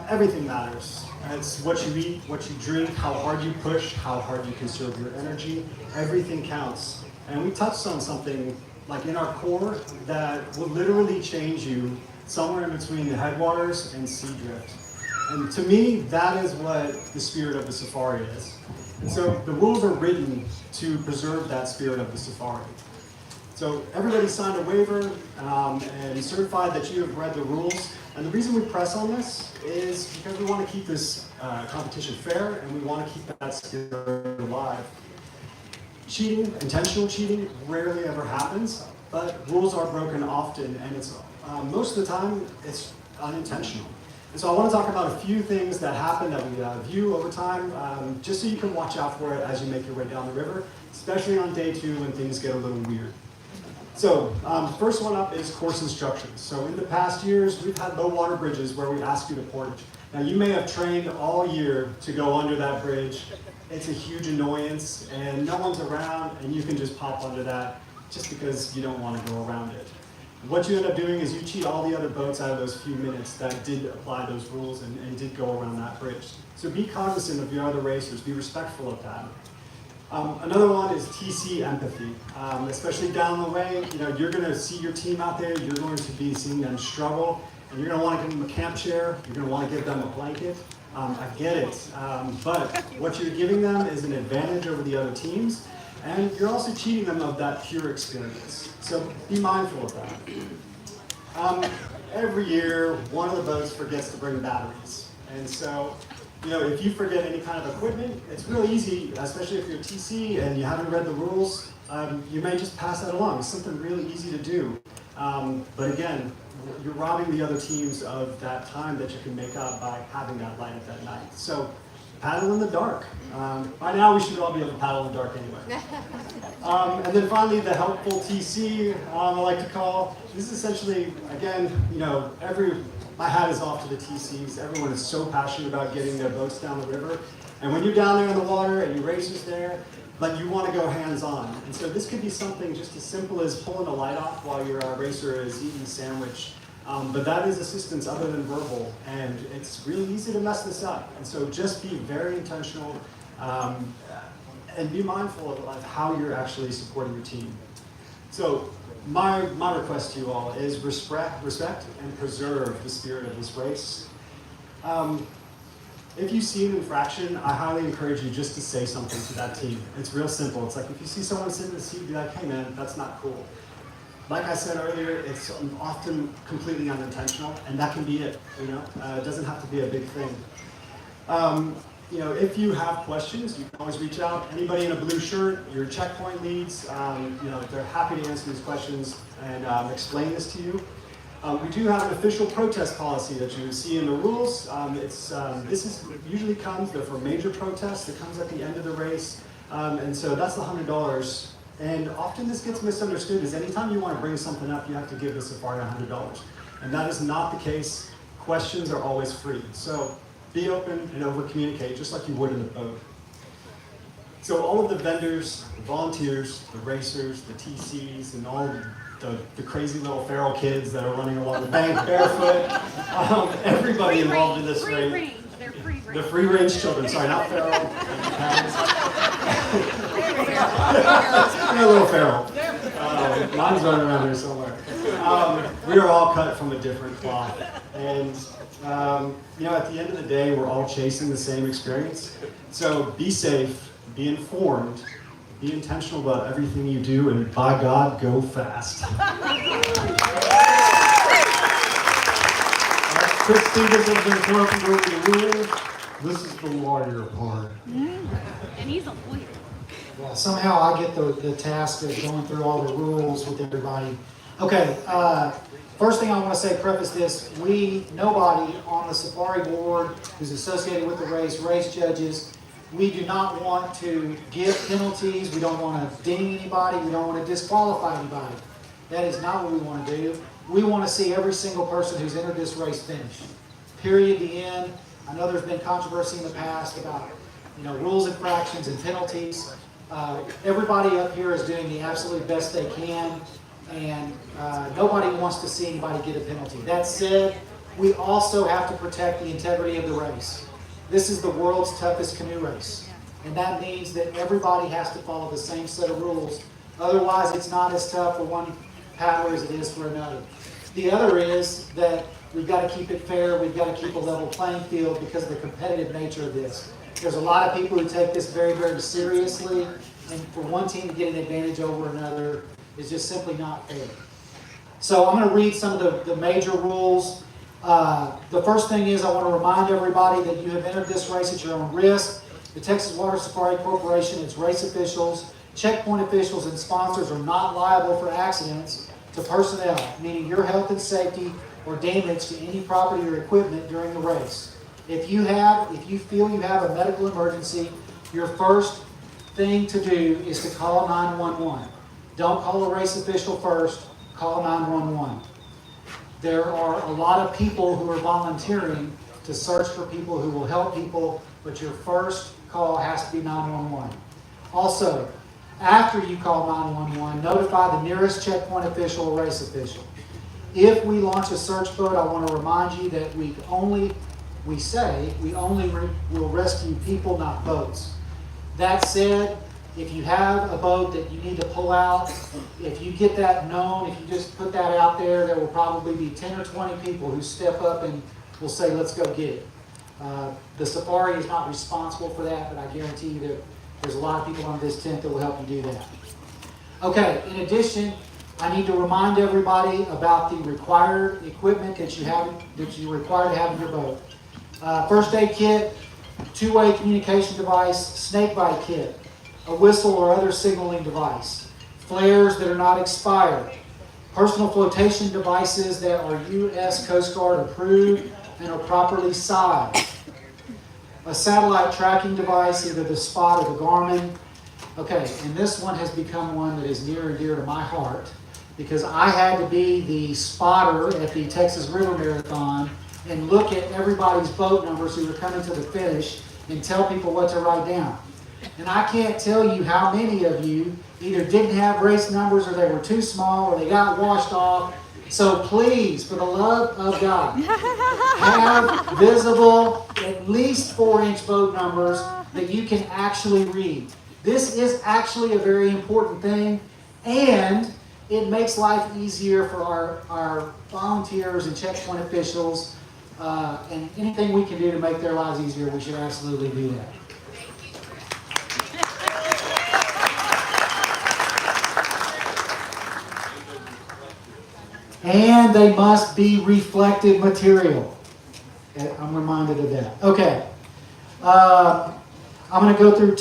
Everything matters. It's what you eat, what you drink, how hard you push, how hard you conserve your energy. Everything counts. And we touched on something like in our core that will literally change you somewhere in between the headwaters and sea drift. And to me, that is what the spirit of the safari is. And so the rules are written to preserve that spirit of the safari. So everybody signed a waiver and certified that you have read the rules. And the reason we press on this is because we want to keep this competition fair and we want to keep that spirit alive. Cheating, intentional cheating, rarely ever happens, but rules are broken often, and it's most of the time it's unintentional. And so I want to talk about a few things that happen that we view over time, just so you can watch out for it as you make your way down the river, especially on day 2 when things get a little weird. So first one up is course instructions. So in the past years, we've had low water bridges where we ask you to portage. Now you may have trained all year to go under that bridge. It's a huge annoyance and no one's around and you can just pop under that just because you don't want to go around it. What you end up doing is you cheat all the other boats out of those few minutes that did apply those rules and did go around that bridge. So be cognizant of your other racers, be respectful of that. Another one is TC empathy, especially down the way. You're going to see your team out there, you're going to be seeing them struggle, and you're going to want to give them a camp chair, you're going to want to give them a blanket. I get it, but what you're giving them is an advantage over the other teams, and you're also cheating them of that pure experience. So be mindful of that. Every year, one of the boats forgets to bring batteries. And so, if you forget any kind of equipment, it's real easy, especially if you're TC and you haven't read the rules, you may just pass that along. It's something really easy to do. But again, you're robbing the other teams of that time that you can make up by having that light at that night. So paddle in the dark. By now we should all be able to paddle in the dark anyway. And then finally, the helpful TC, I like to call. This is essentially, again, my hat is off to the TCs. Everyone is so passionate about getting their boats down the river. And when you're down there in the water and your racer's there, you want to go hands-on. And so this could be something just as simple as pulling a light off while your racer is eating a sandwich. But that is assistance other than verbal, and it's really easy to mess this up. And so just be very intentional and be mindful of how you're actually supporting your team. So my request to you all is respect and preserve the spirit of this race. If you see an infraction, I highly encourage you just to say something to that team. It's real simple. It's like if you see someone sitting in the seat, be like, hey man, that's not cool. Like I said earlier, it's often completely unintentional, and that can be it. It doesn't have to be a big thing. If you have questions, you can always reach out. Anybody in a blue shirt, your checkpoint leads, they're happy to answer these questions and explain this to you. We do have an official protest policy that you see in the rules. This usually comes for major protests. It comes at the end of the race, and so that's the $100. And often this gets misunderstood as anytime you want to bring something up, you have to give the safari $100. And that is not the case. Questions are always free. So be open and over-communicate, just like you would in the boat. So all of the vendors, the volunteers, the racers, the TCs, and all the crazy little feral kids that are running along the bank barefoot. Everybody involved in this race. They're free range. The free range children, sorry, not feral. They're a little feral. Mine's running around here somewhere. We are all cut from a different cloth. And, at the end of the day, we're all chasing the same experience. So be safe, be informed, be intentional about everything you do, and by God, go fast. Chris Stevens has been talking over the rules. This is the lawyer part. And he's a lawyer. Well, somehow I get the task of going through all the rules with everybody. Okay, first thing I want to say, preface this, nobody on the safari board who's associated with the race judges, we do not want to give penalties, we don't want to ding anybody, we don't want to disqualify anybody. That is not what we want to do. We want to see every single person who's entered this race finish. Period, the end. I know there's been controversy in the past about rules infractions and penalties. Everybody up here is doing the absolute best they can, and nobody wants to see anybody get a penalty. That said, we also have to protect the integrity of the race. This is the world's toughest canoe race, and that means that everybody has to follow the same set of rules. Otherwise, it's not as tough for one paddler as it is for another. The other is that we've got to keep it fair, we've got to keep a level playing field because of the competitive nature of this. There's a lot of people who take this very, very seriously, and for one team to get an advantage over another is just simply not fair. So I'm going to read some of the major rules. The first thing is I want to remind everybody that you have entered this race at your own risk. The Texas Water Safari Corporation, its race officials, checkpoint officials, and sponsors are not liable for accidents to personnel, meaning your health and safety or damage to any property or equipment during the race. If you feel you have a medical emergency, your first thing to do is to call 911. Don't call a race official first, call 911. There are a lot of people who are volunteering to search for people who will help people, but your first call has to be 911. Also, after you call 911, notify the nearest checkpoint official or race official. If we launch a search boat, I want to remind you that we only will rescue people, not boats. That said, if you have a boat that you need to pull out, if you get that known, if you just put that out there, there will probably be 10 or 20 people who step up and will say, let's go get it. The safari is not responsible for that, but I guarantee you that there's a lot of people on this tent that will help you do that. Okay, in addition, I need to remind everybody about the required equipment that you're required to have in your boat. First aid kit, two-way communication device, snake bite kit, a whistle or other signaling device, flares that are not expired, personal flotation devices that are U.S. Coast Guard approved and are properly sized, a satellite tracking device, either the Spot or the Garmin. Okay, and this one has become one that is near and dear to my heart because I had to be the spotter at the Texas River Marathon and look at everybody's boat numbers who were coming to the finish and tell people what to write down. And I can't tell you how many of you either didn't have race numbers or they were too small or they got washed off. So please, for the love of God, have visible at least 4-inch boat numbers that you can actually read. This is actually a very important thing, and it makes life easier for our volunteers and checkpoint officials, and anything we can do to make their lives easier, we should absolutely do that. And they must be reflective material. I'm reminded of that. Okay. I'm going to go through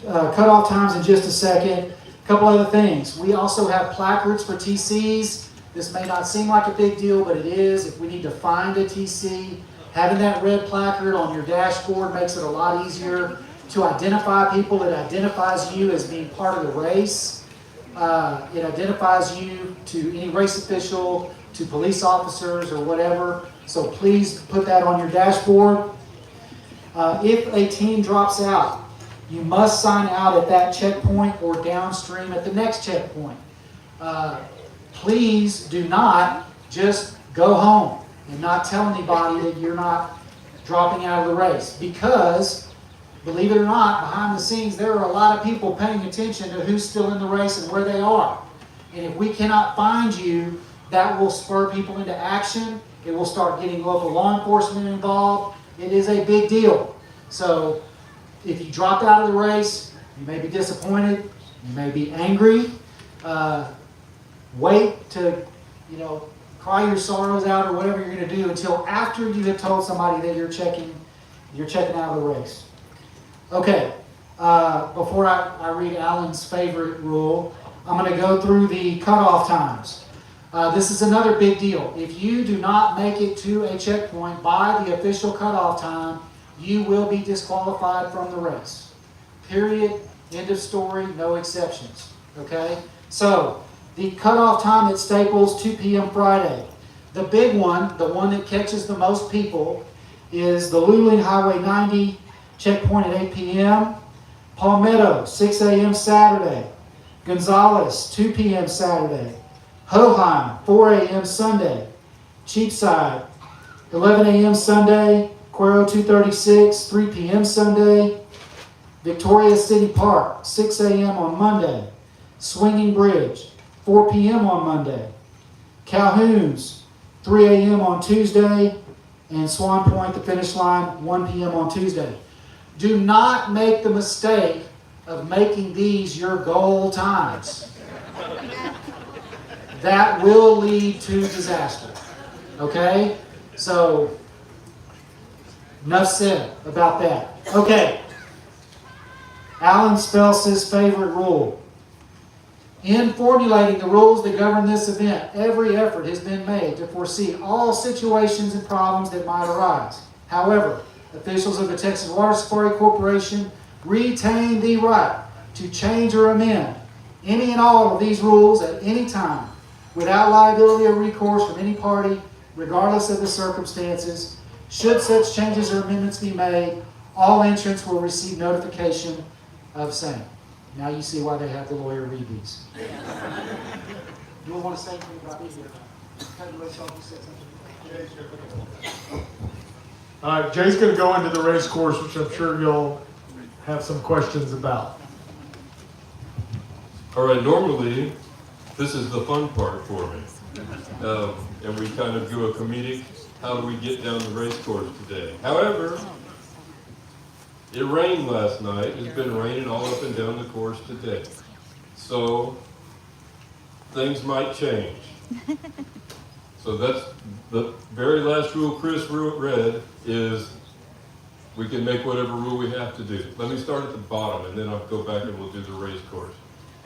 cutoff times in just a second. A couple other things. We also have placards for TCs. This may not seem like a big deal, but it is. If we need to find a TC, having that red placard on your dashboard makes it a lot easier to identify people. It identifies you as being part of the race. It identifies you to any race official, to police officers, or whatever. So please put that on your dashboard. If a team drops out, you must sign out at that checkpoint or downstream at the next checkpoint. please do not just go home and not tell anybody that you're not dropping out of the race. Because, believe it or not, behind the scenes, there are a lot of people paying attention to who's still in the race and where they are. And if we cannot find you, that will spur people into action. It will start getting local law enforcement involved. It is a big deal. So if you dropped out of the race, you may be disappointed, you may be angry. Wait to, cry your sorrows out or whatever you're going to do until after you have told somebody that you're checking out of the race. Okay, before I read Alan's favorite rule, I'm going to go through the cutoff times. This is another big deal. If you do not make it to a checkpoint by the official cutoff time, you will be disqualified from the race. Period. End of story. No exceptions. Okay? So, the cutoff time at Staples, 2 p.m. Friday. The big one, the one that catches the most people, is the Luling Highway 90 checkpoint at 8 p.m. Palmetto, 6 a.m. Saturday. Gonzales, 2 p.m. Saturday. Hoheim, 4 a.m. Sunday. Cheapside, 11 a.m. Sunday. Cuero 236, 3 p.m. Sunday. Victoria City Park, 6 a.m. on Monday. Swinging Bridge, 4 p.m. on Monday. Calhoun's, 3 a.m. on Tuesday. And Swan Point, the finish line, 1 p.m. on Tuesday. Do not make the mistake of making these your goal times. That will lead to disaster. Okay? So, enough said about that. Okay. Alan Spells' favorite rule. In formulating the rules that govern this event, every effort has been made to foresee all situations and problems that might arise. However, officials of the Texas Water Safari Corporation retain the right to change or amend any and all of these rules at any time without liability or recourse from any party, regardless of the circumstances. Should such changes or amendments be made, all entrants will receive notification of same. Now you see why they have the lawyer read these. You want to say anything about these? All right, Jay's going to go into the race course, which I'm sure you'll have some questions about. All right, normally, this is the fun part for me. And we kind of do a comedic, how do we get down the race course today? However, it rained last night. It's been raining all up and down the course today. So, things might change. So that's the very last rule Chris read is we can make whatever rule we have to do. Let me start at the bottom and then I'll go back and we'll do the race course.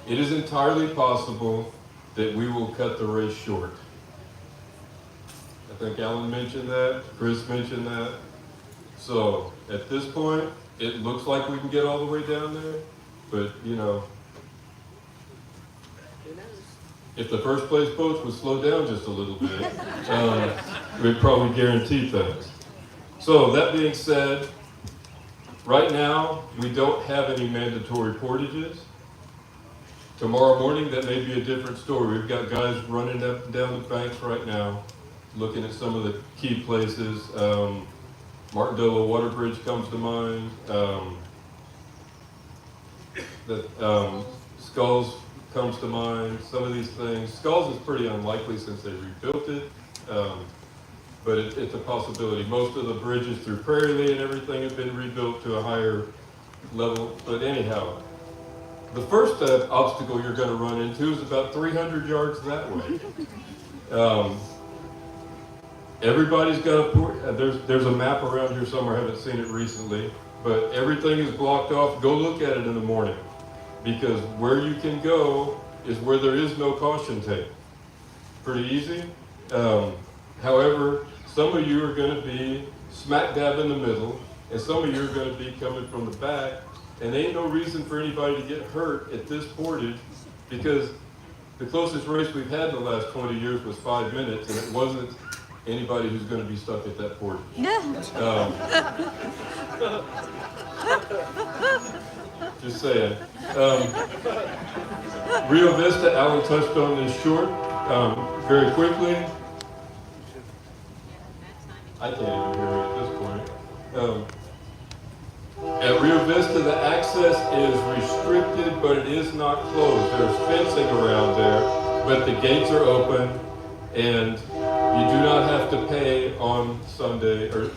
It is entirely possible that we will cut the race short. I think Alan mentioned that, Chris mentioned that. So at this point, it looks like we can get all the way down there, but if the first place boats would slow down just a little bit, we'd probably guarantee things. So that being said, right now, we don't have any mandatory portages. Tomorrow morning, that may be a different story. We've got guys running up and down the banks right now, looking at some of the key places. Martindale Water Bridge comes to mind. Skulls comes to mind. Some of these things. Skulls is pretty unlikely since they rebuilt it, but it's a possibility. Most of the bridges through Prairie Lee and everything have been rebuilt to a higher level. But anyhow, the first obstacle you're going to run into is about 300 yards that way. Everybody's got a there's a map around here somewhere. I haven't seen it recently, but everything is blocked off. Go look at it in the morning, because where you can go is where there is no caution tape. Pretty easy. However, some of you are going to be smack dab in the middle, and some of you are going to be coming from the back, and there ain't no reason for anybody to get hurt at this portage, because the closest race we've had in the last 20 years was 5 minutes, and it wasn't anybody who's going to be stuck at that portage. Just saying. Rio Vista, Alan touched on this short. Very quickly, I can't even hear it at this point. At Rio Vista, the access is restricted, but it is not closed. There's fencing around there, but the gates are open, and you do not have to pay on Sunday or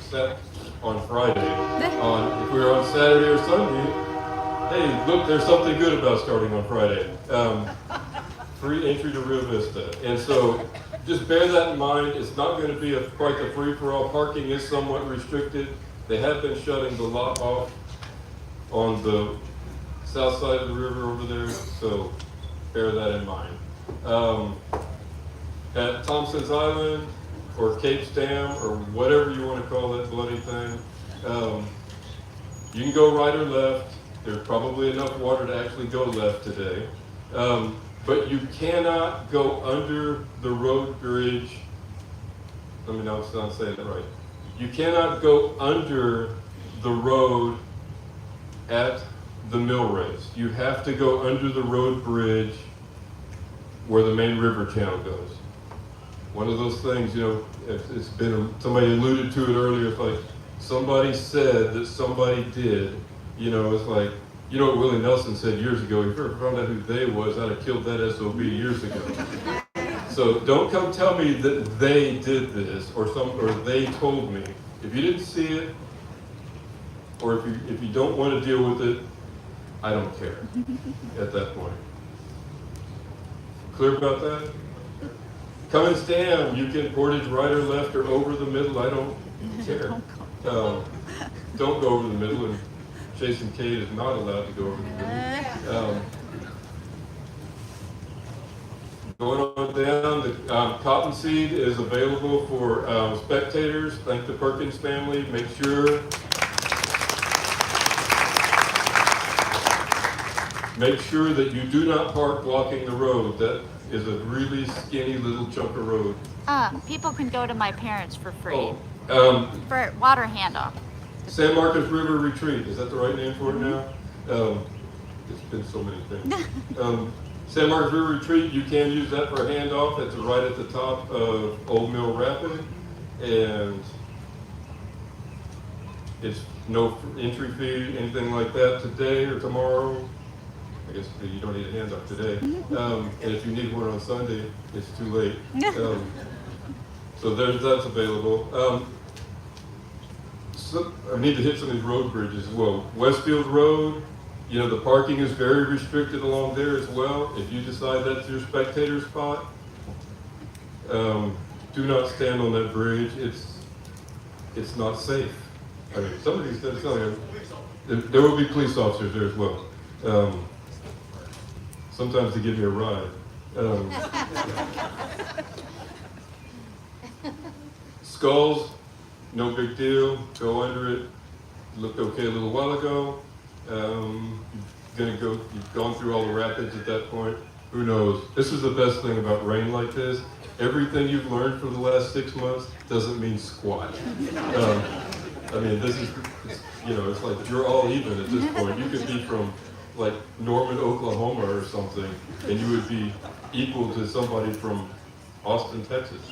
on Friday. If we're on Saturday or Sunday, hey, look, there's something good about starting on Friday. Free entry to Rio Vista, and so just bear that in mind. It's not going to be quite the free-for-all. Parking is somewhat restricted. They have been shutting the lot off on the south side of the river over there, so bear that in mind. At Thompson's Island, or Cape's Dam, or whatever you want to call that bloody thing, you can go right or left. There's probably enough water to actually go left today. But you cannot go under the road bridge. Let me know if I'm saying it right. You cannot go under the road at the mill race. You have to go under the road bridge where the main river channel goes. One of those things, you know, it's been, somebody alluded to it earlier, it's like somebody said that somebody did, you know, it's like, you know what Willie Nelson said years ago, if you ever found out who they was, I'd have killed that SOB years ago. So don't come tell me that they did this or they told me. If you didn't see it, or if you don't want to deal with it, I don't care at that point. Clear about that? Cummins Dam, you can portage right or left or over the middle, I don't care. Don't go over the middle, and Jason Cade is not allowed to go over the middle. Going on down, the cottonseed is available for spectators. Thank the Perkins family. Make sure that you do not park blocking the road. That is a really skinny little chunk of road. People can go to my parents for free. For water handoff. San Marcos River Retreat, is that the right name for it now? It's been so many things. San Marcos River Retreat, you can use that for a handoff. It's right at the top of Old Mill Rapid, and it's no entry fee, anything like that today or tomorrow. I guess you don't need a handoff today. And if you need one on Sunday, it's too late. So that's available. So I need to hit some of these road bridges as well. Westfield Road, you know, the parking is very restricted along there as well. If you decide that's your spectator spot, do not stand on that bridge. It's not safe. I mean, some of these things, there will be police officers there as well. Sometimes they give me a ride. Skulls, no big deal. Go under it. Looked okay a little while ago. You've gone through all the rapids at that point. Who knows? This is the best thing about rain like this. Everything you've learned for the last 6 months doesn't mean squat. I mean, this is, you know, it's like you're all even at this point. You could be from like Norman, Oklahoma or something, and you would be equal to somebody from Austin, Texas,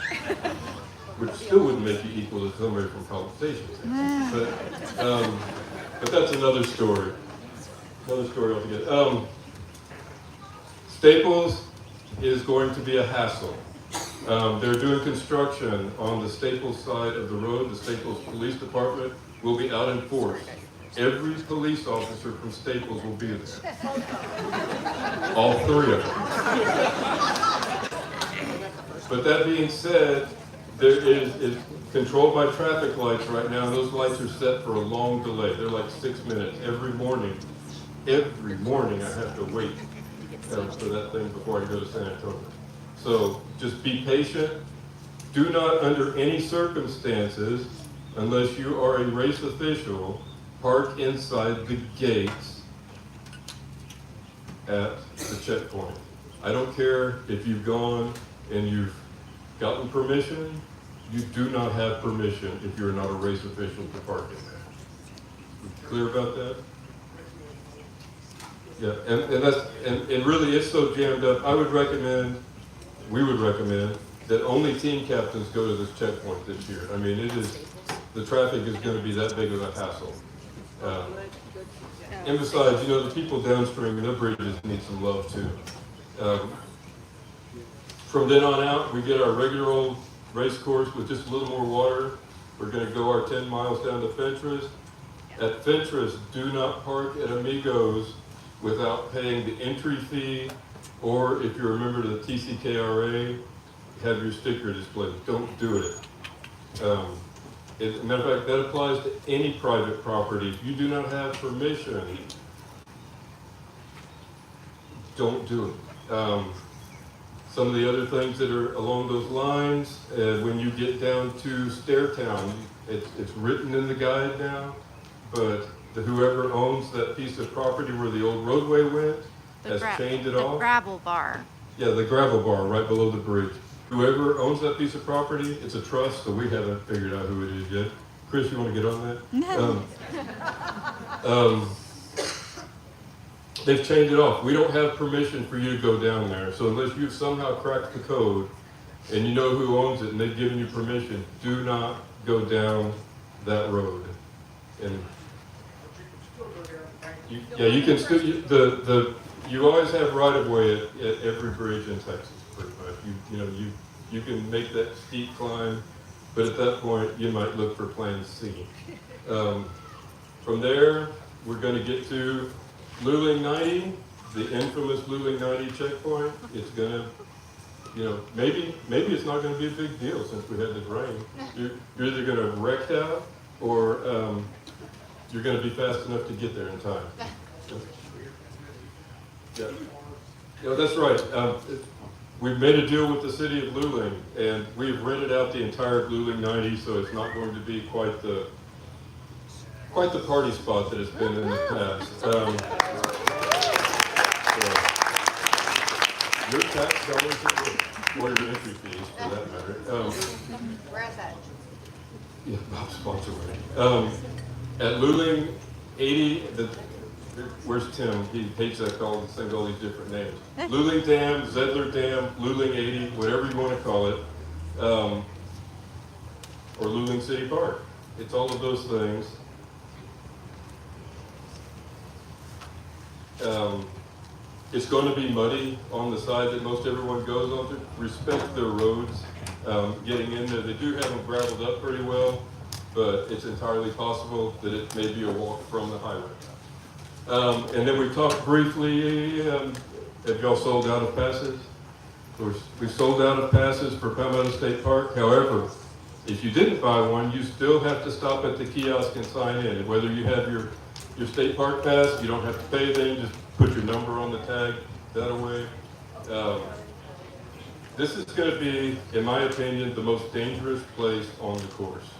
which still wouldn't make you equal to somebody from College Station. But that's another story. Another story altogether. Staples is going to be a hassle. They're doing construction on the Staples side of the road. The Staples Police Department will be out in force. Every police officer from Staples will be there. All 3 of them. But that being said, it's controlled by traffic lights right now. Those lights are set for a long delay. They're like 6 minutes. Every morning I have to wait for that thing before I go to San Antonio. So just be patient. Do not, under any circumstances, unless you are a race official, park inside the gates at the checkpoint. I don't care if you've gone and you've gotten permission, you do not have permission if you're not a race official to park in there. Clear about that? Yeah, and really it's so jammed up. I would recommend we would recommend that only team captains go to this checkpoint this year. I mean, the traffic is going to be that big of a hassle. And besides, you know, the people downstream, their bridges need some love too. From then on out, we get our regular old race course with just a little more water. We're going to go our 10 miles down to Fentress. At Fentress, do not park at Amigos without paying the entry fee, or if you're a member of the TCKRA, have your sticker displayed. Don't do it. As a matter of fact, that applies to any private property. If you do not have permission, don't do it. Some of the other things that are along those lines, when you get down to Stairtown, it's written in the guide now, but whoever owns that piece of property where the old roadway went has chained it off. The gravel bar. Yeah, the gravel bar right below the bridge. Whoever owns that piece of property, it's a trust, so we haven't figured out who it is yet. Chris, you want to get on that? They've chained it off. We don't have permission for you to go down there. So unless you've somehow cracked the code and you know who owns it and they've given you permission, do not go down that road. And you can still, you always have right of way at every bridge in Texas, pretty much. You can make that steep climb, but at that point you might look for Plan C. From there, we're going to get to Luling 90, the infamous Luling 90 checkpoint. It's going to, maybe it's not going to be a big deal since we had this rain. You're either going to wreck out or you're going to be fast enough to get there in time. Yeah, that's right. We've made a deal with the city of Luling, and we've rented out the entire Luling 90, so it's not going to be quite the party spot that it's been in the past. Your tax dollars or your entry fees, for that matter. Where is that? Yeah, Bob's sponsor money. At Luling 80, where's Tim? He hates that call. He sings all these different names. Luling Dam, Zedler Dam, Luling 80, whatever you want to call it, or Luling City Park. It's all of those things. It's going to be muddy on the side that most everyone goes on to. Respect their roads. Getting in there, they do have them gravelled up pretty well, but it's entirely possible that it may be a walk from the highway. And then we talked briefly, have y'all sold out of passes? We sold out of passes for Palmetto State Park. However, if you didn't buy one, you still have to stop at the kiosk and sign in. And whether you have your state park pass, you don't have to pay anything, just put your number on the tag, that away. This is going to be, in my opinion, the most dangerous place on the course.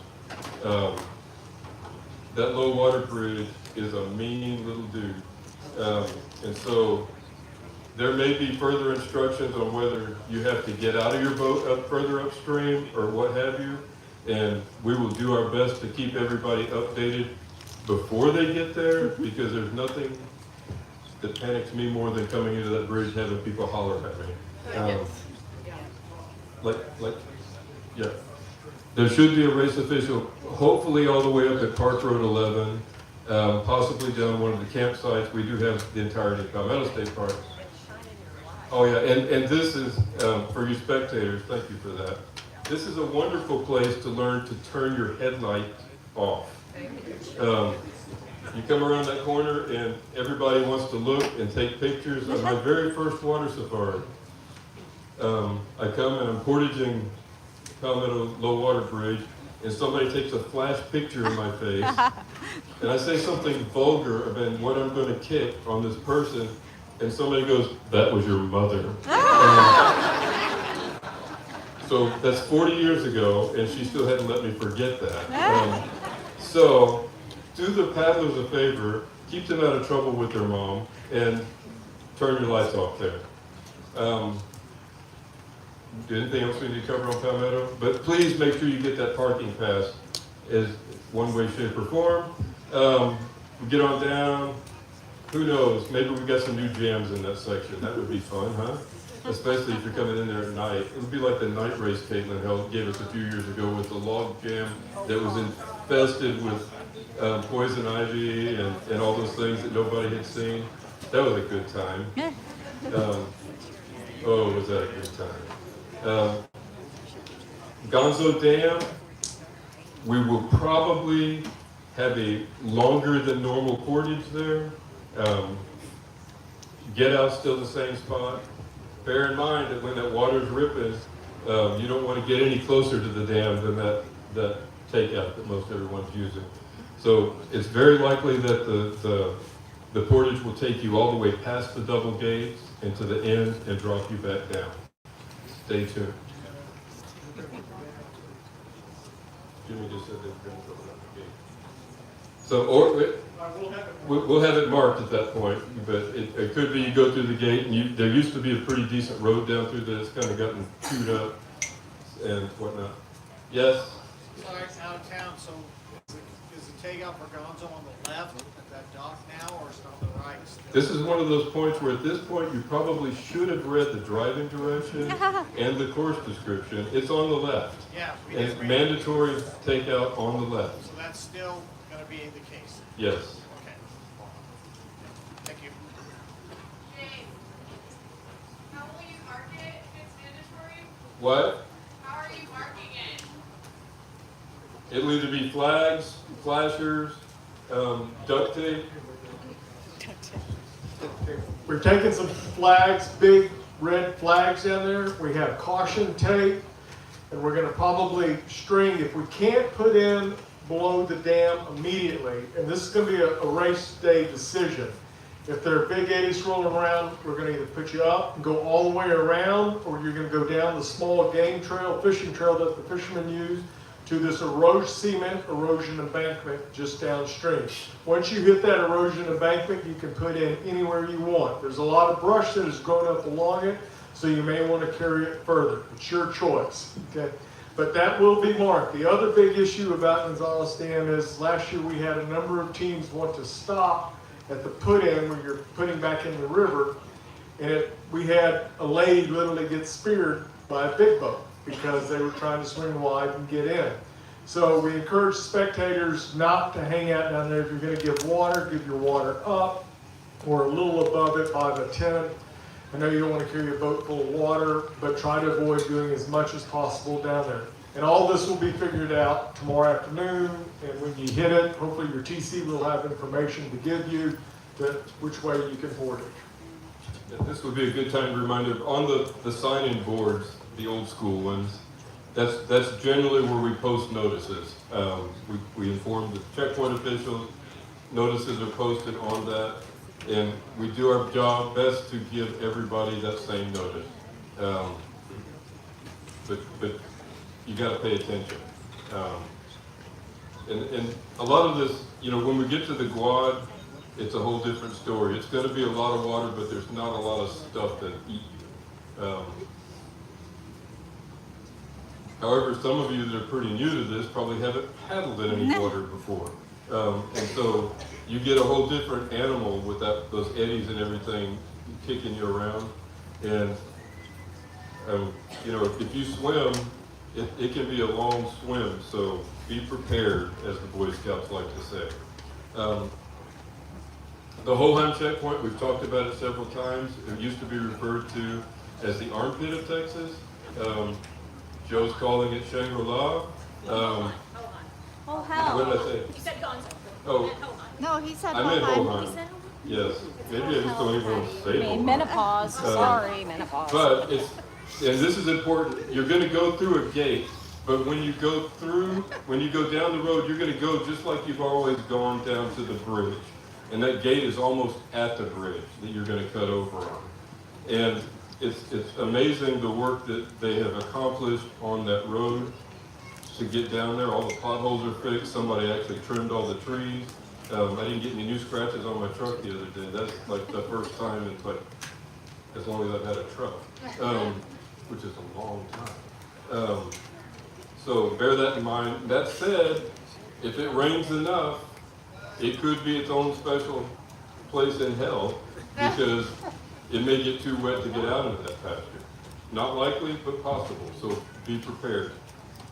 That low water bridge is a mean little dude. And so there may be further instructions on whether you have to get out of your boat up further upstream or what have you. And we will do our best to keep everybody updated before they get there, because there's nothing that panics me more than coming into that bridge having people holler at me. Yeah. There should be a race official, hopefully all the way up at Park Road 11, possibly down one of the campsites. We do have the entirety of Palmetto State Park. Oh yeah, and this is, for you spectators, thank you for that. This is a wonderful place to learn to turn your headlight off. You come around that corner and everybody wants to look and take pictures. On my very first water safari, I come and I'm portaging Palmetto Low Water Bridge, and somebody takes a flash picture in my face, and I say something vulgar about what I'm going to kick on this person, and somebody goes, "That was your mother." So that's 40 years ago, and she still hadn't let me forget that. So do the paddlers a favor, keep them out of trouble with their mom, and turn your lights off there. Anything else we need to cover on Palmetto? But please make sure you get that parking pass as one way, shape, or form. We get on down. Who knows? Maybe we got some new jams in that section. That would be fun, huh? especially if you're coming in there at night. It would be like the night race Caitlin gave us a few years ago with the log jam that was infested with poison ivy and all those things that nobody had seen. That was a good time. Oh, was that a good time. Gonzo Dam, we will probably have a longer than normal portage there. Get out's still the same spot. Bear in mind that when that water's ripping, you don't want to get any closer to the dam than that takeout that most everyone's using. So it's very likely that the portage will take you all the way past the double gates and to the end and drop you back down. Stay tuned. Jimmy just said they're going to open up the gate. So, we'll have it marked at that point, but it could be you go through the gate, and there used to be a pretty decent road down through there. It's kind of gotten chewed up and whatnot. Yes? Sorry, out of town, so is the takeout for Gonzo on the left at that dock now, or is it on the right still? This is one of those points where at this point you probably should have read the driving direction and the course description. It's on the left. Yeah. And it's mandatory takeout on the left. So that's still going to be the case? Yes. Okay. Thank you. James, how will you mark it if it's mandatory? What? How are you marking it? It'll either be flags, flashers, duct tape. We're taking some flags, big red flags down there. We have caution tape, and we're going to probably string, if we can't put in below the dam immediately, and this is going to be a race day decision. If there are big eddies rolling around, we're going to either put you up and go all the way around, or you're going to go down the small game trail, fishing trail that the fishermen use, to this cement erosion embankment just downstream. Once you hit that erosion embankment, you can put in anywhere you want. There's a lot of brush that has grown up along it, so you may want to carry it further. It's your choice, okay? But that will be marked. The other big issue about Gonzales Dam is last year we had a number of teams want to stop at the put-in when you're putting back in the river, and we had a lady literally get speared by a big boat because they were trying to swing wide and get in. So we encourage spectators not to hang out down there. If you're going to give your water up or a little above it by the 10. I know you don't want to carry a boat full of water, but try to avoid doing as much as possible down there. And all this will be figured out tomorrow afternoon, and when you hit it, hopefully your TC will have information to give you which way you can board it. This would be a good time to remind you, on the sign-in boards, the old school ones, that's generally where we post notices. We inform the checkpoint officials, notices are posted on that, and we do our job best to give everybody that same notice. But you got to pay attention. And a lot of this, when we get to the Guad, it's a whole different story. It's going to be a lot of water, but there's not a lot of stuff that eat you. However, some of you that are pretty new to this probably haven't paddled in any water before. And so you get a whole different animal with those eddies and everything kicking you around. And, if you swim, it can be a long swim, so be prepared, as the Boy Scouts like to say. The Hoheim checkpoint, we've talked about it several times. It used to be referred to as the armpit of Texas. Joe's calling it Shangri-La. Oh, hell. What did I say? You said Gonzo. Oh, No, he said I meant Hoheim. Hoheim. Yes, maybe I just don't even want to say Hoheim. Menopause. Sorry, menopause. But and this is important, you're going to go through a gate, but when you go down the road, you're going to go just like you've always gone down to the bridge. And that gate is almost at the bridge that you're going to cut over on. And it's amazing the work that they have accomplished on that road to get down there. All the potholes are fixed. Somebody actually trimmed all the trees. I didn't get any new scratches on my truck the other day. That's like the first time in as long as I've had a truck, which is a long time. So bear that in mind. That said, if it rains enough, it could be its own special place in hell, because it may get too wet to get out into that pasture. Not likely, but possible, so be prepared.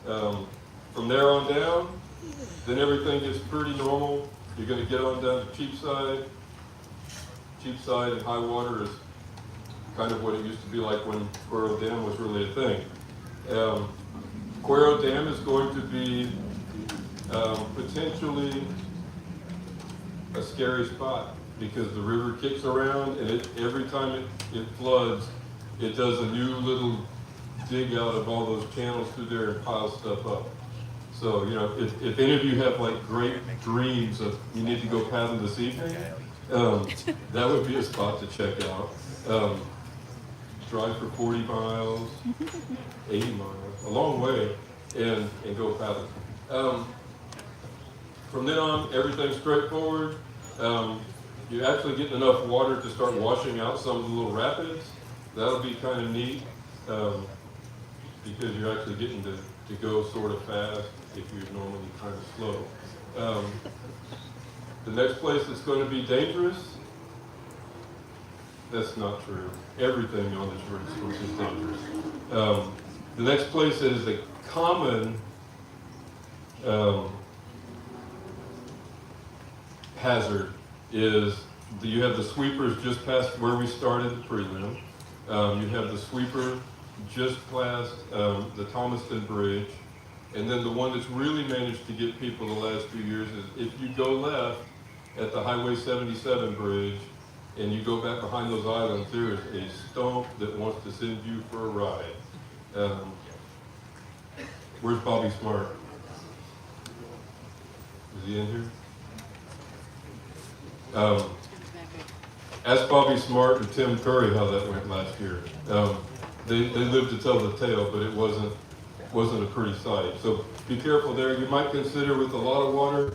From there on down, then everything gets pretty normal. You're gonna get on down to Cheapside. Cheapside and high water is kind of what it used to be like when Cuero Dam was really a thing. Cuero Dam is going to be potentially a scary spot because the river kicks around and every time it floods, it does a new little dig out of all those channels through there and piles stuff up. So, you know, if any of you have like great dreams of you need to go paddle this evening, that would be a spot to check out. Drive for 40 miles, 80 miles, a long way, and go paddle. From then on, everything's straightforward. You're actually getting enough water to start washing out some of the little rapids. That'll be kind of neat because you're actually getting to go sort of fast if you're normally kind of slow. The next place that's going to be dangerous, that's not true. Everything on this route is dangerous. The next place that is a common hazard is you have the sweepers just past where we started the prelim. You have the sweeper just past the Thomaston Bridge. And then the one that's really managed to get people the last few years is if you go left at the Highway 77 bridge and you go back behind those islands, there is a stump that wants to send you for a ride. Where's Bobby Smart? Is he in here? Ask Bobby Smart and Tim Curry how that went last year. They lived to tell the tale, but it wasn't a pretty sight. So be careful there. You might consider with a lot of water,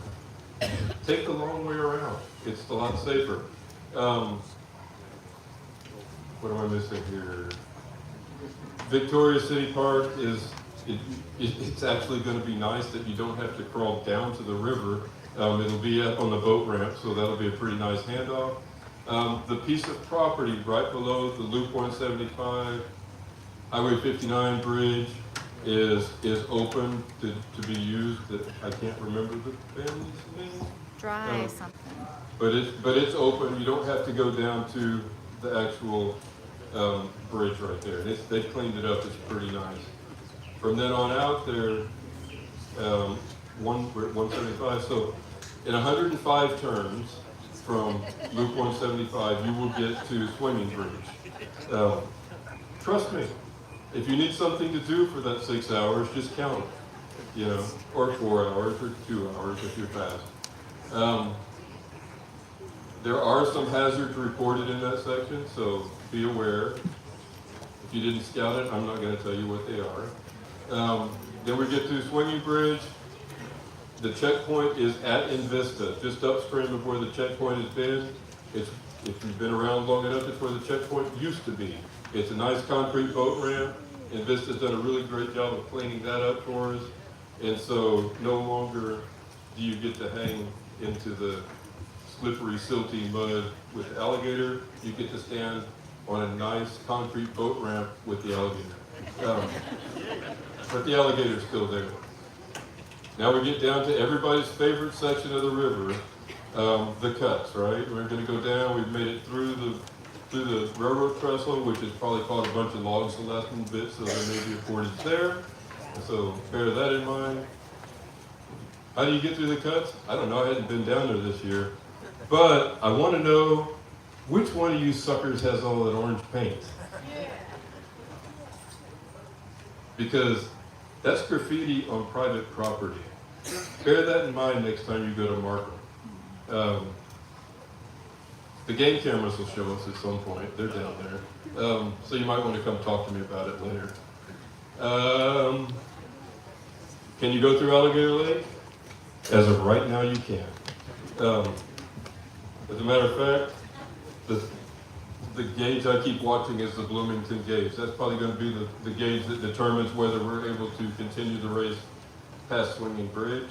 take the long way around. It's a lot safer. What am I missing here? Victoria City Park it's actually going to be nice that you don't have to crawl down to the river. It'll be up on the boat ramp, so that'll be a pretty nice handoff. The piece of property right below the Loop 175, Highway 59 bridge is open to be used. I can't remember the family's name. Drive something. But it's open. You don't have to go down to the actual bridge right there. They've cleaned it up. It's pretty nice. From then on out, we're at 175. So in 105 turns from Loop 175, you will get to Swimming Bridge. Trust me, if you need something to do for that 6 hours, just count it, or 4 hours or 2 hours if you're fast. There are some hazards reported in that section, so be aware. If you didn't scout it, I'm not going to tell you what they are. Then we get to Swinging Bridge. The checkpoint is at Invista, just upstream of where the checkpoint has been. If you've been around long enough, it's where the checkpoint used to be. It's a nice concrete boat ramp. Invista's done a really great job of cleaning that up for us. And so no longer do you get to hang into the slippery, silty mud with the alligator. You get to stand on a nice concrete boat ramp with the alligator. But the alligator's still there. Now we get down to everybody's favorite section of the river, the cuts, right? We're going to go down. We've made it through the railroad trestle, which has probably caught a bunch of logs the last little bit, so there may be a portage there. So bear that in mind. How do you get through the cuts? I don't know. I hadn't been down there this year. But I want to know which one of you suckers has all that orange paint? Because that's graffiti on private property. Bear that in mind next time you go to Markham. The game cameras will show us at some point. They're down there. So you might want to come talk to me about it later. Can you go through Alligator Lake? As of right now, you can. As a matter of fact, the gauge I keep watching is the Bloomington gauge. That's probably going to be the gauge that determines whether we're able to continue the race past Swinging Bridge.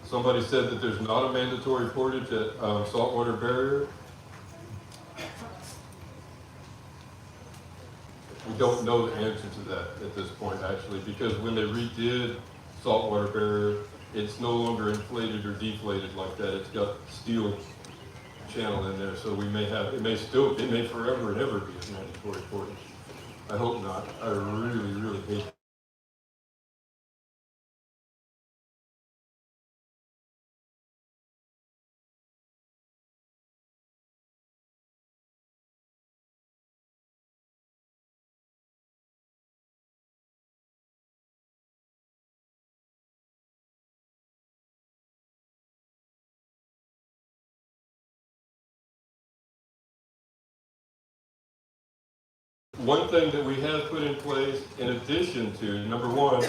Somebody said that there's not a mandatory portage at saltwater barrier. We don't know the answer to that at this point, actually, because when they redid saltwater barrier, it's no longer inflated or deflated like that. It's got steel channel in there, so we may have, it may forever and ever be a mandatory portage. I hope not. I really, really hate it. One thing that we have put in place, in addition to, number one,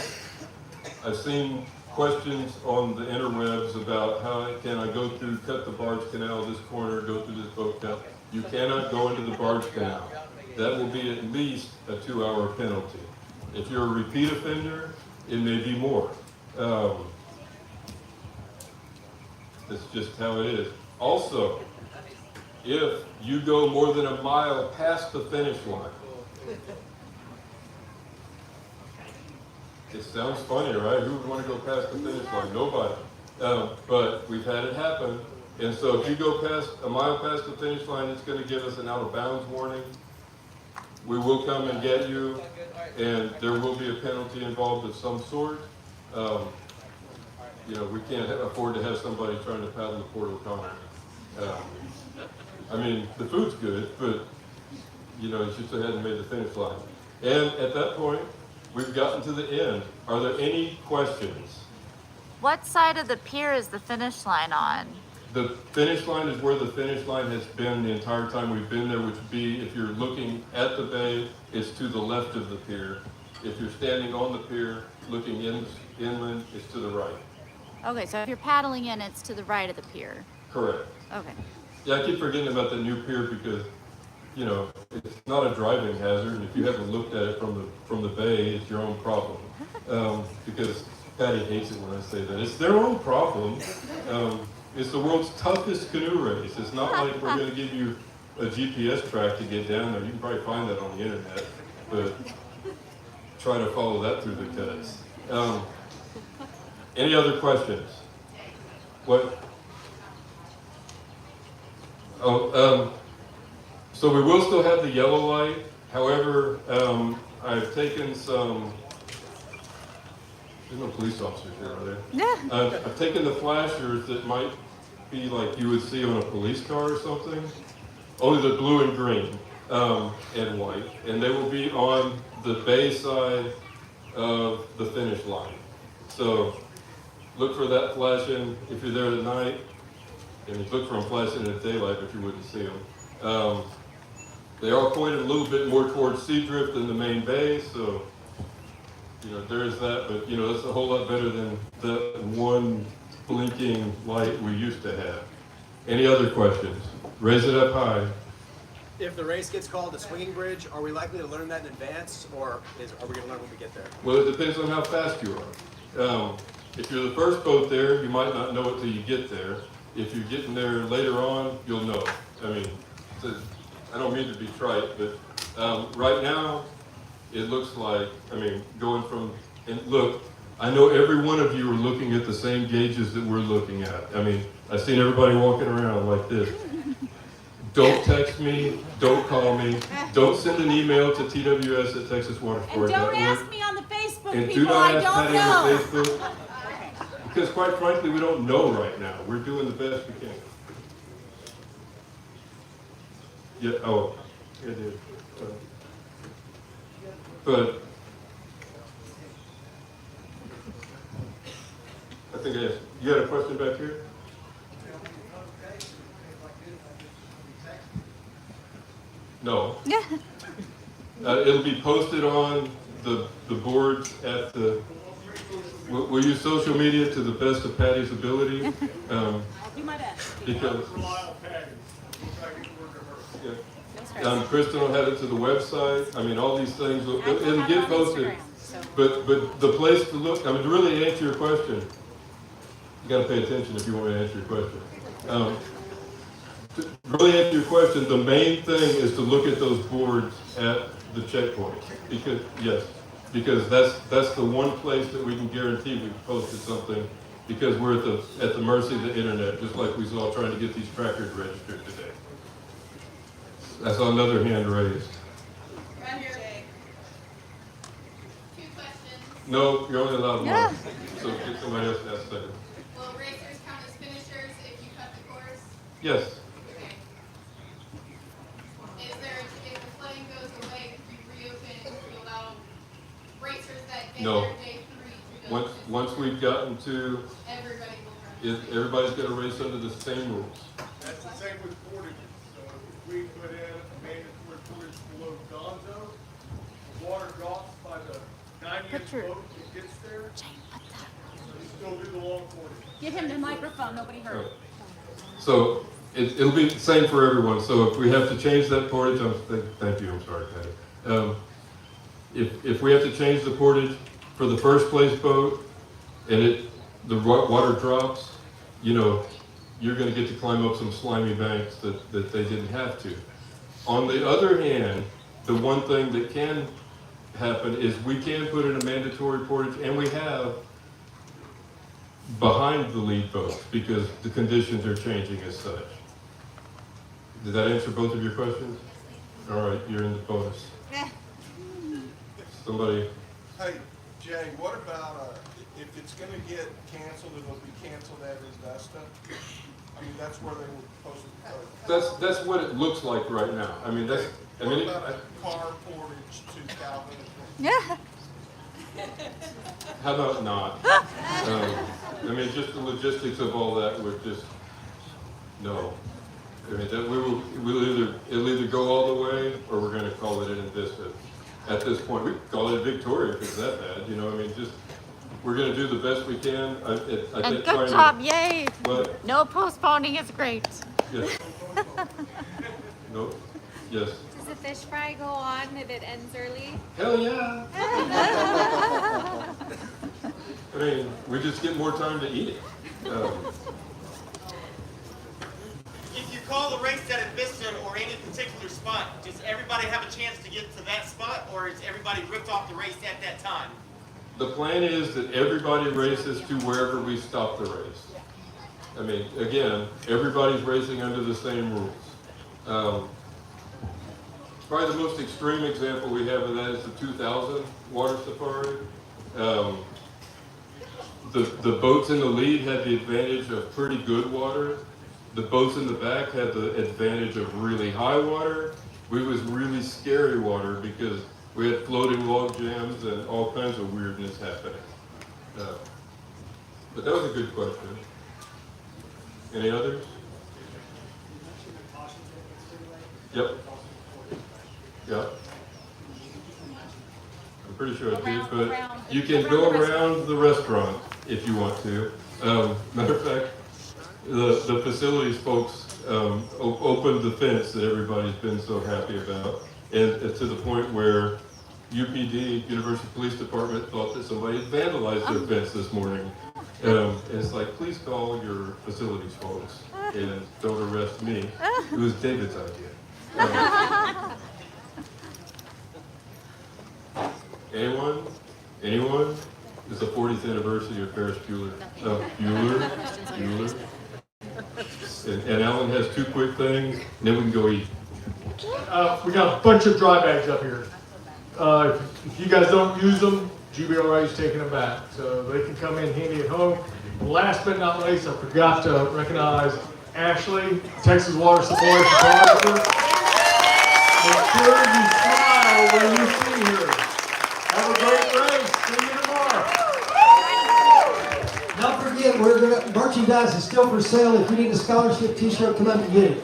I've seen questions on the interwebs about how can I go through, cut the barge canal this corner, go through this boat canal. You cannot go into the barge canal. That will be at least a 2-hour penalty. If you're a repeat offender, it may be more. That's just how it is. Also, if you go more than a mile past the finish line, it sounds funny, right? Who would want to go past the finish line? Nobody. But we've had it happen. And so if you go past a mile past the finish line, it's going to give us an out of bounds warning. We will come and get you, and there will be a penalty involved of some sort. You know, we can't afford to have somebody trying to paddle the Port O'Connor. I mean, the food's good, but you know, it's just they hadn't made the finish line. And at that point, we've gotten to the end. Are there any questions? What side of the pier is the finish line on? The finish line is where the finish line has been the entire time we've been there, which would be, if you're looking at the bay, it's to the left of the pier. If you're standing on the pier, looking inland, it's to the right. Okay, so if you're paddling in, it's to the right of the pier. Correct. Okay. Yeah, I keep forgetting about the new pier because, you know, it's not a driving hazard, and if you haven't looked at it from the bay, it's your own problem. Because Patty hates it when I say that. It's their own problem. It's the world's toughest canoe race. It's not like we're going to give you a GPS track to get down there. You can probably find that on the internet, but try to follow that through the cuts. Any other questions? What? Oh, so we will still have the yellow light. However, I've taken some, there's no police officers here, are there? Yeah. I've taken the flashers that might be like you would see on a police car or something. Only the blue and green and white. And they will be on the bay side of the finish line. So look for that flashing if you're there at night. And you look for them flashing in the daylight, but you wouldn't see them. They are pointed a little bit more towards Seadrift than the main bay, so you know there is that. But you know that's a whole lot better than the one blinking light we used to have. Any other questions? Raise it up high. If the race gets called a swinging bridge, are we likely to learn that in advance, or are we going to learn when we get there? Well, it depends on how fast you are. If you're the first boat there, you might not know it till you get there. If you're getting there later on, you'll know. I mean, I don't mean to be trite, but right now, it looks like, I mean, going from, and look, I know every one of you are looking at the same gauges that we're looking at. I mean, I've seen everybody walking around like this. Don't text me, don't call me, don't send an email to TWS@TexasWaterSport.org. And don't ask me on the Facebook, And people, do not I ask don't Patty know. on Facebook. Because quite frankly, we don't know right now. We're doing the best we can. Yeah, oh, I did. But I think I asked, you had a question back here? No. It'll be posted on the boards at the, we'll use social media to the best of Patty's ability. I'll do my best. Because, yeah. Kristen will have it to the website. I mean, all these things will, it'll get posted. But the place to look, I mean, to really answer your question, You gotta pay attention if you want me to answer your question. To really answer your question, the main thing is to look at those boards at the checkpoints. Because that's the one place that we can guarantee we've posted something, because we're at the mercy of the internet, just like we saw trying to get these trackers registered today. I saw another hand raised. Right here. 2 questions. No, you're only allowed one. So get somebody else to ask a second. Will racers count as finishers if you cut the course? Yes. Okay. Is there, if the flooding goes away, could you reopen to allow racers that get No. their day 3 to go? Once we've gotten to, Everybody will run. everybody's got to race under the same rules. That's the same with portages. So if we put in a mandatory portage below Gonzo, the water drops by the 90th boat that gets there. You still do the long portage. Give him the microphone, nobody heard. So it'll be the same for everyone. So if we have to change that portage, thank you, I'm sorry, Patty. If we have to change the portage for the first place boat and the water drops, you're going to get to climb up some slimy banks that they didn't have to. On the other hand, the one thing that can happen is we can put in a mandatory portage, and we have, behind the lead boats, because the conditions are changing as such. Did that answer both of your questions? All right, you're in the bonus. Somebody? Hey, Jay, what about, if it's gonna get canceled, it'll be canceled at Augusta? I mean, that's where they were supposed to. That's what it looks like right now. I mean, What about a car portage to Calvin? Yeah. How about not? I mean, just the logistics of all that would just, no. I mean, it'll either go all the way, or we're gonna call it in Vista. At this point, we could call it Victoria if it's that bad, I mean, just, we're gonna do the best we can. And good job, yay. What? No postponing is great. Yes. No, yes. Does the fish fry go on if it ends early? Hell yeah. I mean, we just get more time to eat it. If you call the race at a Vista or any particular spot, does everybody have a chance to get to that spot, or is everybody ripped off the race at that time? The plan is that everybody races to wherever we stop the race. I mean, again, everybody's racing under the same rules. Probably the most extreme example we have of that is the 2000 water safari. The boats in the lead had the advantage of pretty good water. The boats in the back had the advantage of really high water. We was really scary water because we had floating log jams and all kinds of weirdness happening. But that was a good question. Any others? Yep. Yeah. I'm pretty sure I did, but you can go around the restaurant if you want to. Matter of fact, the facilities folks opened the fence that everybody's been so happy about, and to the point where UPD, University Police Department, thought that somebody had vandalized their fence this morning. And it's like, please call your facilities folks and don't arrest me. It was David's idea. Anyone? It's the 40th anniversary of Ferris Bueller. Bueller. And Alan has 2 quick things, and then we can go eat. We got a bunch of dry bags up here. If you guys don't use them, GBRA is taking them back, so they can come in handy at home. And last but not least, I forgot to recognize Ashley, Texas Water Supply photographer. Make sure you smile when you see her. Have a great race. See you tomorrow. Don't forget, merchandise is still for sale. If you need a scholarship t-shirt, come up and get it.